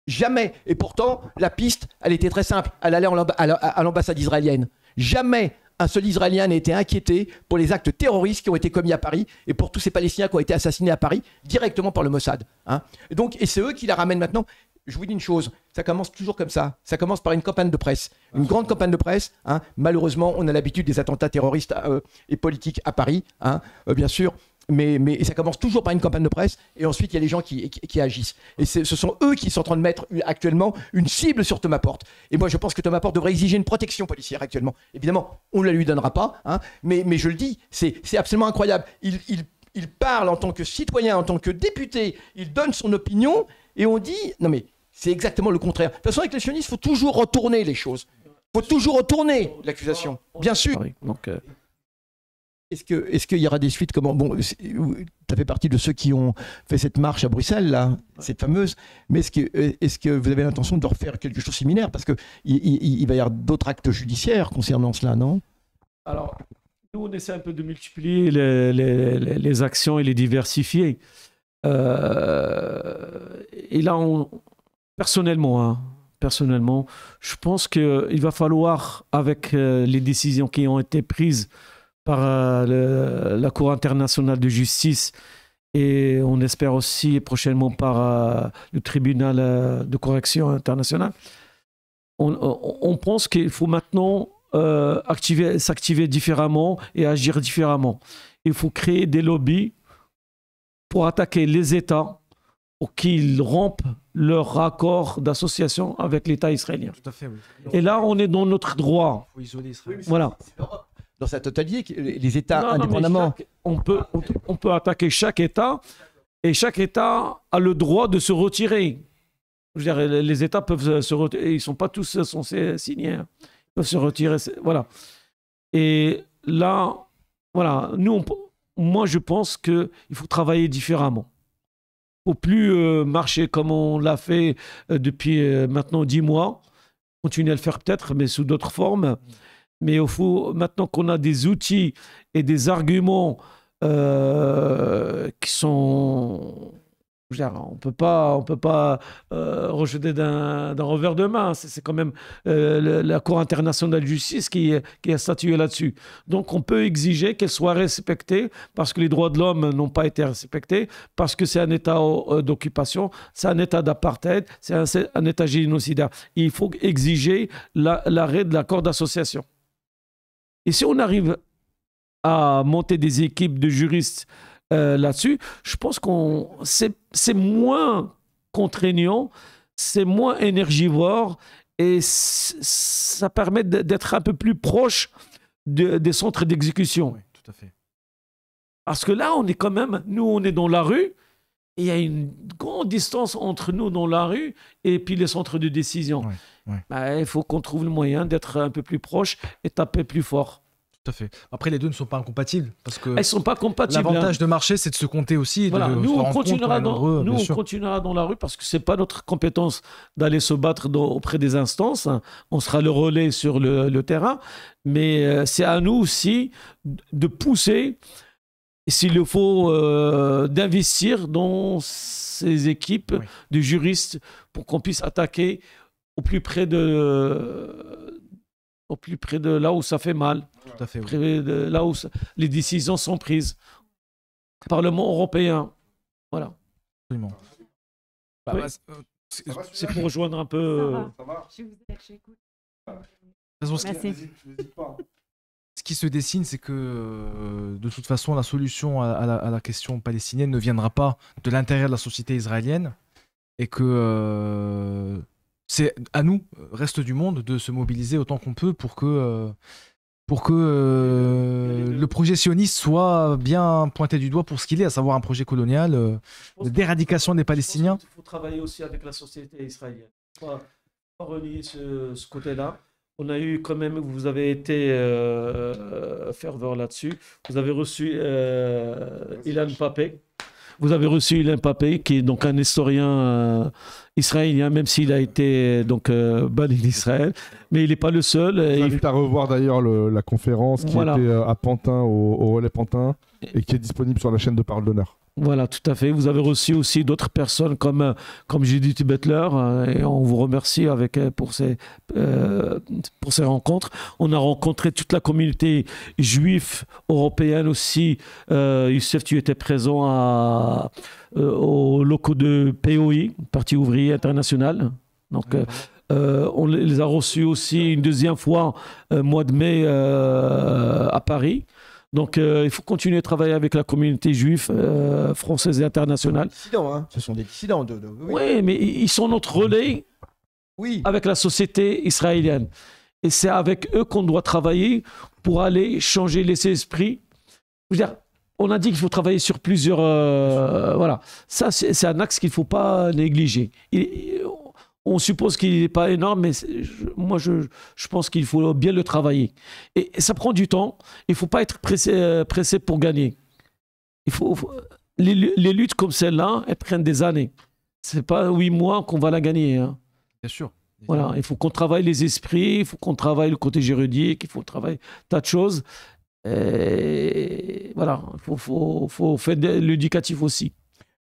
Jamais. Et pourtant, la piste, elle était très simple. Elle allait à l'ambassade israélienne. Jamais un seul Israélien n'a été inquiété pour les actes terroristes qui ont été commis à Paris et pour tous ces Palestiniens qui ont été assassinés à Paris directement par le Mossad. Et c'est eux qui la ramènent maintenant. Je vous dis une chose, ça commence toujours comme ça. Ça commence par une campagne de presse. Une grande campagne de presse. Malheureusement, on a l'habitude des attentats terroristes et politiques à Paris, bien sûr. Mais ça commence toujours par une campagne de presse et ensuite il y a les gens qui agissent. Et ce sont eux qui sont en train de mettre actuellement une cible sur Thomas Porte. Et moi je pense que Thomas Porte devrait exiger une protection policière actuellement. Évidemment, on ne la lui donnera pas, mais je le dis, c'est absolument incroyable. Il parle en tant que citoyen, en tant que député, il donne son opinion et on dit, non mais c'est exactement le contraire. De toute façon avec les sionistes, il faut toujours retourner les choses. Il faut toujours retourner l'accusation, bien sûr. Donc, Est-ce qu'il y aura des suites tu as fait partie de ceux qui ont fait cette marche à Bruxelles, là, cette fameuse. Mais est-ce que vous avez l'intention de refaire quelque chose de similaire? Parce qu'il va y avoir d'autres actes judiciaires concernant cela, non? Alors, nous, on essaie un peu de multiplier les actions et les diversifier. Et là, personnellement, je pense qu'il va falloir, avec les décisions qui ont été prises par la Cour internationale de justice et on espère aussi prochainement par le tribunal de correction international, on pense qu'il faut maintenant s'activer différemment et agir différemment. Il faut créer des lobbies pour attaquer les États pour qu'ils rompent leur accord d'association avec l'État israélien. Tout à fait, oui. Et là, on est dans notre droit. Il faut isoler Israël. Voilà. Dans sa totalité, les États indépendamment. On peut attaquer chaque État et chaque État a le droit de se retirer. Je veux dire, les États peuvent se retirer, ils ne sont pas tous censés signer. Ils peuvent se retirer, voilà. Et là, voilà, moi je pense qu'il faut travailler différemment. Il ne faut plus marcher comme on l'a fait depuis maintenant 10 mois. Continuer à le faire peut-être, mais sous d'autres formes. Mais il faut, maintenant qu'on a des outils et des arguments qui sont, On peut pas rejeter d'un revers de main. C'est quand même la Cour internationale de justice qui a statué là-dessus. Donc on peut exiger qu'elle soit respectée parce que les droits de l'homme n'ont pas été respectés, parce que c'est un État d'occupation, c'est un État d'apartheid, c'est un État génocidaire. Il faut exiger l'arrêt de l'accord d'association. Et si on arrive à monter des équipes de juristes là-dessus, je pense que c'est moins contraignant, c'est moins énergivore et ça permet d'être un peu plus proche des centres d'exécution. Oui, tout à fait. Parce que là, on est quand même, nous, on est dans la rue, et il y a une grande distance entre nous dans la rue et puis les centres de décision. Oui, oui. Bah, il faut qu'on trouve le moyen d'être un peu plus proche et taper plus fort. Tout à fait. Après, les deux ne sont pas incompatibles. Parce que Elles ne sont pas compatibles. l'avantage de marcher, c'est de se compter aussi. Voilà. De Nous, se on rendre compte continuera, qu'on est nombreux, bien sûr. continuera dans la rue parce que ce n'est pas notre compétence d'aller se battre auprès des instances. On sera le relais sur le terrain. Mais c'est à nous aussi de pousser, s'il le faut, d'investir dans ces équipes de juristes pour qu'on puisse attaquer au plus près de là où ça fait mal. Tout à fait, oui. Près de là où les décisions sont prises. Parlement européen. Voilà. Absolument. Oui. C'est pour rejoindre un peu. Ça va. Je vous aide, j'écoute. Merci. Ce qui se dessine, c'est que de toute façon, la solution à la question palestinienne ne viendra pas de l'intérieur de la société israélienne et que c'est à nous, reste du monde, de se mobiliser autant qu'on peut pour que le projet sioniste soit bien pointé du doigt pour ce qu'il est, à savoir un projet colonial d'éradication des Palestiniens. Il faut travailler aussi avec la société israélienne. Il ne faut pas renier ce côté-là. On a eu quand même, vous avez été ferveur là-dessus. Vous avez reçu Ilan Pappé. Vous avez reçu Ilan Pappé, qui est donc un historien israélien, même s'il a été donc banni d'Israël. Mais il n'est pas le seul. Je vous invite à revoir d'ailleurs la conférence qui était à Pantin, au Relais Pantin, et qui est disponible sur la chaîne de Parole d'Honneur. Voilà, tout à fait. Vous avez reçu aussi d'autres personnes comme Judith Butler, et on vous remercie pour ces rencontres. On a rencontré toute la communauté juive européenne aussi. Youssef, tu étais présent aux locaux de POI, Parti ouvrier international. Donc, on les a reçus aussi une deuxième fois mois de mai à Paris. Donc, il faut continuer à travailler avec la communauté juive française et internationale. Dissidents, hein. Ce sont des dissidents. Oui, mais ils sont notre relais avec la société israélienne. Et c'est avec eux qu'on doit travailler pour aller changer les esprits. Je veux dire, on a dit qu'il faut travailler sur plusieurs... voilà. Ça, c'est un axe qu'il ne faut pas négliger. On suppose qu'il n'est pas énorme, mais moi, je pense qu'il faut bien le travailler. Et ça prend du temps. Il ne faut pas être pressé pour gagner. Les luttes comme celle-là, elles prennent des années. Ce n'est pas 8 mois qu'on va la gagner. Hein. Bien sûr. Voilà, il faut qu'on travaille les esprits, il faut qu'on travaille le côté juridique, il faut travailler tas de choses. Et voilà, il faut faire de l'éducatif aussi.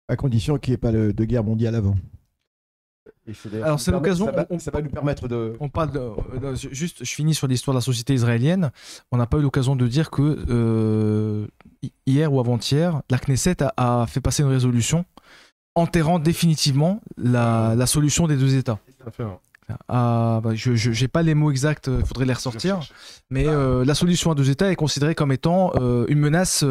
À condition qu'il n'y ait pas de guerre mondiale avant. Alors c'est l'occasion. Ça va nous permettre de. On parle juste, je finis sur l'histoire de la société israélienne. On n'a pas eu l'occasion de dire que hier ou avant-hier, la Knesset a fait passer une résolution enterrant définitivement la solution des deux États. Je n'ai pas les mots exacts, il faudrait les ressortir. Mais la solution à deux États est considérée comme étant une menace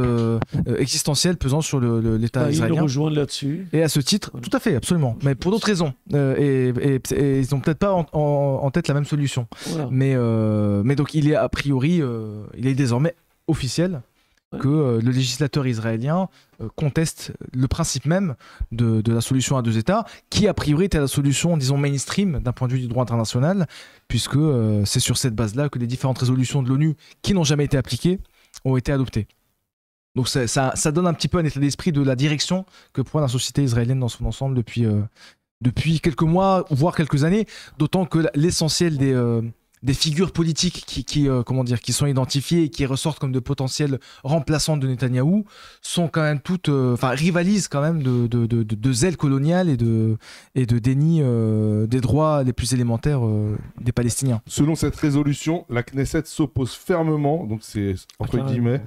existentielle pesant sur l'État israélien. Ils nous rejoignent là-dessus. Et à ce titre, tout à fait, absolument. Mais pour d'autres raisons. Et ils n'ont peut-être pas en tête la même solution. Voilà. Mais donc il est a priori, il est désormais officiel que le législateur israélien conteste le principe même de la solution à deux États, qui a priori était la solution, disons, mainstream d'un point de vue du droit international, puisque c'est sur cette base-là que les différentes résolutions de l'ONU qui n'ont jamais été appliquées ont été adoptées. Donc ça donne un petit peu un état d'esprit de la direction que prend la société israélienne dans son ensemble depuis quelques mois, voire quelques années, d'autant que l'essentiel des des figures politiques comment dire, qui sont identifiées et qui ressortent comme de potentiels remplaçants de Netanyahou sont quand même toutes, rivalisent quand même de zèle colonial et de déni des droits les plus élémentaires des Palestiniens. Selon cette résolution, la Knesset s'oppose fermement, donc c'est entre guillemets,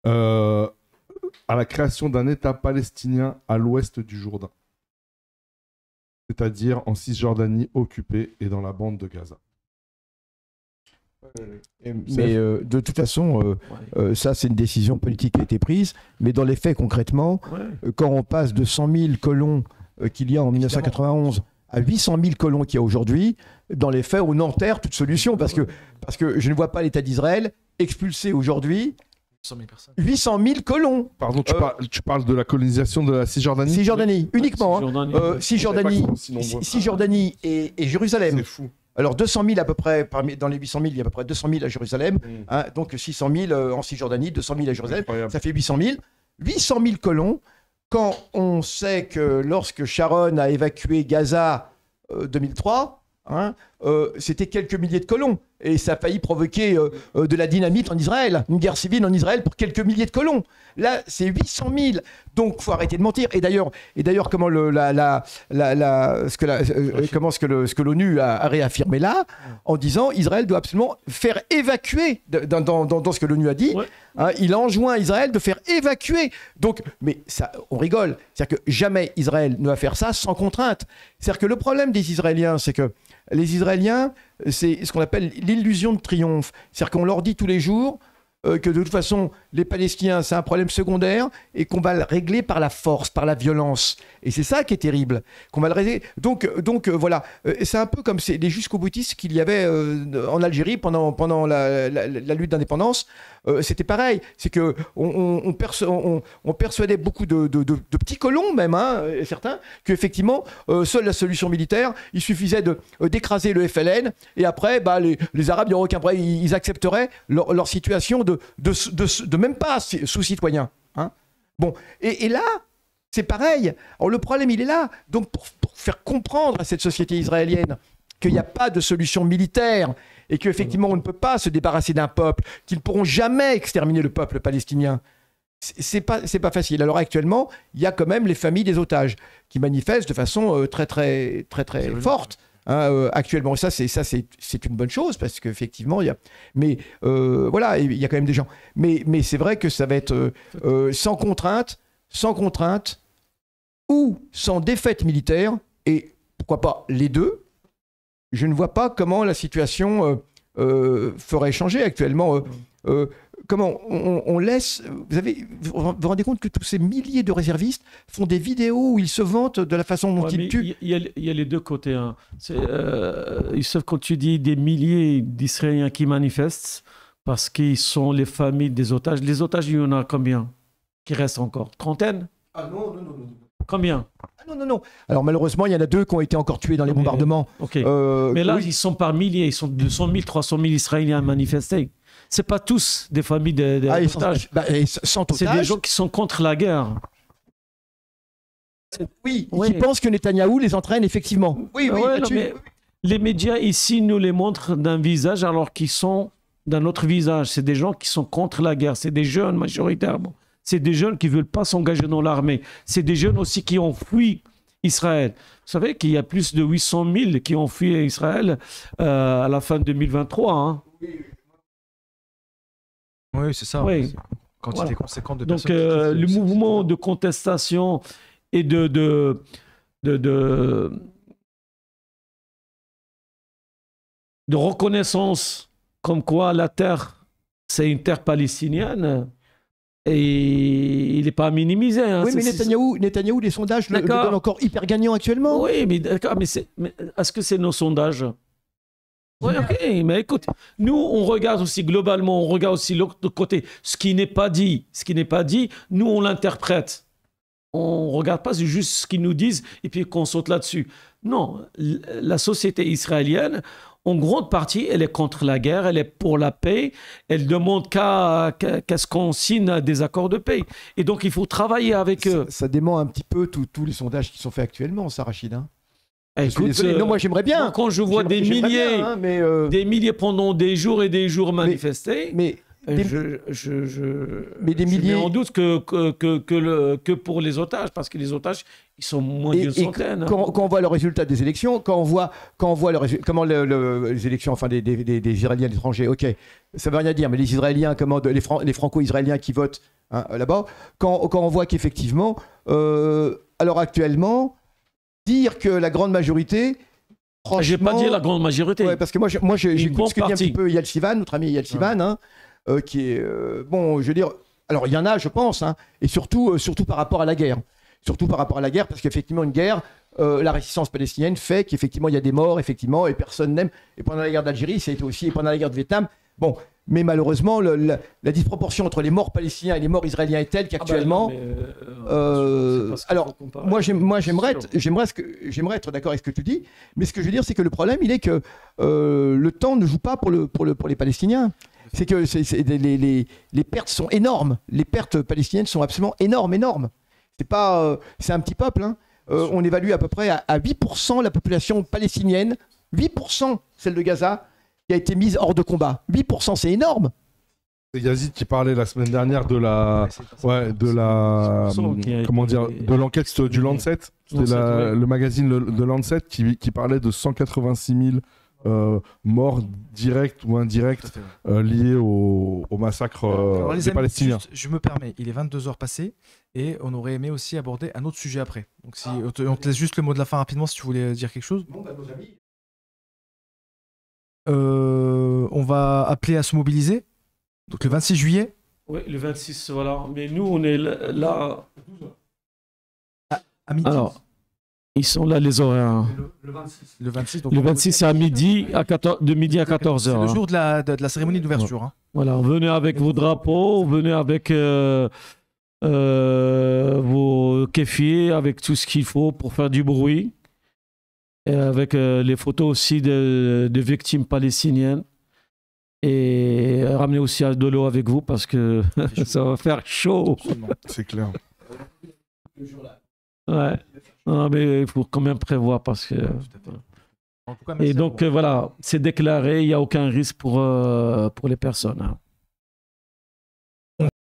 à la création d'un État palestinien à l'ouest du Jourdain, c'est-à-dire en Cisjordanie occupée et dans la bande de Gaza. Mais de toute façon, ça c'est une décision politique qui a été prise, mais dans les faits concrètement, quand on passe de 100 000 colons qu'il y a en 1991 à 800 000 colons qu'il y a aujourd'hui, dans les faits on enterre toute solution, parce que je ne vois pas l'État d'Israël expulser aujourd'hui 800 000 colons. Pardon, tu parles de la colonisation de la Cisjordanie? Cisjordanie, uniquement. Cisjordanie et Jérusalem. C'est fou. Alors 200 000 à peu près, dans les 800 000, il y a à peu près 200 000 à Jérusalem. Donc 600 000 en Cisjordanie, 200 000 à Jérusalem. Incroyable. Ça fait 800 000. 800 000 colons, quand on sait que lorsque Sharon a évacué Gaza 2003, c'était quelques milliers de colons. Et ça a failli provoquer de la dynamite en Israël, une guerre civile en Israël pour quelques milliers de colons. Là, c'est 800 000. Donc, il faut arrêter de mentir. Et d'ailleurs, comment ce que l'ONU a réaffirmé là, en disant Israël doit absolument faire évacuer, dans ce que l'ONU a dit, il enjoint Israël de faire évacuer. Donc, mais ça, on rigole. C'est-à-dire que jamais Israël ne va faire ça sans contrainte. C'est-à-dire que le problème des Israéliens, c'est que les Israéliens, c'est ce qu'on appelle l'illusion de triomphe. C'est-à-dire qu'on leur dit tous les jours que de toute façon, les Palestiniens, c'est un problème secondaire et qu'on va le régler par la force, par la violence. Et c'est ça qui est terrible, qu'on va le régler. Donc voilà, c'est un peu comme les jusqu'au-boutistes qu'il y avait en Algérie pendant la lutte d'indépendance. C'était pareil, c'est que on persuadait beaucoup de petits colons même, certains, qu'effectivement, seule la solution militaire, il suffisait d'écraser le FLN, et après, les Arabes, il n'y aurait aucun problème, ils accepteraient leur situation de même pas sous-citoyens. Bon, et là, c'est pareil. Alors le problème, il est là. Donc pour faire comprendre à cette société israélienne qu'il n'y a pas de solution militaire, et qu'effectivement on ne peut pas se débarrasser d'un peuple, qu'ils ne pourront jamais exterminer le peuple palestinien. C'est pas facile. Alors actuellement, il y a quand même les familles des otages qui manifestent de façon très forte actuellement. Et ça c'est une bonne chose, parce qu'effectivement il y a. Mais voilà, il y a quand même des gens. Mais c'est vrai que ça va être sans contrainte ou sans défaite militaire, et pourquoi pas les deux. Je ne vois pas comment la situation ferait changer actuellement. Comment on laisse... Vous vous rendez compte que tous ces milliers de réservistes font des vidéos où ils se vantent de la façon dont ils tuent. Il y a les deux côtés. Hein. Sauf quand tu dis des milliers d'Israéliens qui manifestent parce qu'ils sont les familles des otages. Les otages, il y en a combien qui restent encore? Trentaine? Ah non. Combien? Non. Alors malheureusement, il y en a 2 qui ont été encore tués dans les bombardements. Okay. Mais là, ils sont par milliers. Ils sont 200 000, 300 000 Israéliens manifestés. C'est pas tous des familles d'otages. C'est des gens qui sont contre la guerre. Oui, qui pensent que Netanyahou les entraîne effectivement. Oui. Mais les médias ici nous les montrent d'un visage alors qu'ils sont d'un autre visage. C'est des gens qui sont contre la guerre. C'est des jeunes majoritairement. C'est des jeunes qui ne veulent pas s'engager dans l'armée. C'est des jeunes aussi qui ont fui Israël. Vous savez qu'il y a plus de 800 000 qui ont fui Israël à la fin de 2023. Hein. Oui, c'est ça. Oui. Quantité conséquente de Donc, personnes. le mouvement de contestation et de reconnaissance comme quoi la terre, c'est une terre palestinienne. Et il n'est pas minimisé. Hein. Oui, mais Netanyahou, les sondages le donnent encore hyper gagnant actuellement. Oui, mais d'accord, mais est-ce que c'est nos sondages? Oui, ok, mais écoute, nous, on regarde aussi globalement, on regarde aussi l'autre côté. Ce qui n'est pas dit, nous, on l'interprète. On ne regarde pas juste ce qu'ils nous disent et puis qu'on saute là-dessus. Non, la société israélienne, en grande partie, elle est contre la guerre, elle est pour la paix, elle demande qu'à ce qu'on signe des accords de paix. Et donc, il faut travailler avec eux. Ça dément un petit peu tous les sondages qui sont faits actuellement, ça, Rachid. Je suis désolé. Non, moi j'aimerais bien. moi, quand je vois des J'aimerais milliers, bien, hein, mais, des milliers pendant des jours et des jours manifester, mais des- mais des je milliers- mets en doute que pour les otages, parce que les otages, ils sont moins d'une centaine. Hein. quand on voit le résultat des élections, comment comment les élections, enfin des Israéliens à l'étranger, ok, ça veut rien dire, mais les Israéliens, les Franco-Israéliens qui votent hein, là-bas, quand on voit qu'effectivement, alors actuellement, dire que la grande majorité, franchement, J'ai pas dit la grande majorité. ouais, parce que moi j'ai Une bonne discuté un partie. petit peu Eyal Sivan, notre ami Eyal Sivan, hein, qui est bon, je veux dire, alors il y en a, je pense, hein, et surtout par rapport à la guerre. Surtout par rapport à la guerre, parce qu'effectivement, une guerre, la résistance palestinienne fait qu'effectivement, il y a des morts, effectivement, et personne n'aime. Et pendant la guerre d'Algérie, ça a été aussi, et pendant la guerre de Vietnam. Bon, mais malheureusement, la disproportion entre les morts palestiniens et les morts israéliens est telle qu'actuellement. Alors, moi, j'aimerais être d'accord avec ce que tu dis, mais ce que je veux dire, c'est que le problème, il est que le temps ne joue pas pour les Palestiniens. C'est que les pertes sont énormes. Les pertes palestiniennes sont absolument énormes. C'est un petit peuple. Hein. On évalue à peu près à 8% la population palestinienne, 8% celle de Gaza, qui a été mise hors de combat. 8%, c'est énorme. C'est Yazid qui parlait la semaine dernière de l'enquête du Lancet. C'était le magazine de Lancet qui parlait de 186 000 morts directs ou indirects liés au massacre Alors, les des amis, Palestiniens. juste, je me permets, il est 22h passé et on aurait aimé aussi aborder un autre sujet après. Donc si on te laisse juste le mot de la fin rapidement si tu voulais dire quelque chose. On va appeler à se mobiliser. Donc le 26 juillet. Oui, le 26, voilà. Mais nous, on est là. À midi. Alors, ils sont là, les horaires. Le 26. Donc Le 26, c'est à midi, de midi à 14h. C'est le jour de la cérémonie d'ouverture. Hein. Voilà, venez avec vos drapeaux, venez avec vos kéfiers, avec tout ce qu'il faut pour faire du bruit. Et avec les photos aussi de victimes palestiniennes. Et ramenez aussi de l'eau avec vous parce que ça va faire chaud. Absolument. C'est clair. Ouais. Non, mais il faut quand même prévoir parce que. En tout cas, merci Et à donc vous. voilà, c'est déclaré, il n'y a aucun risque pour les personnes. Hein.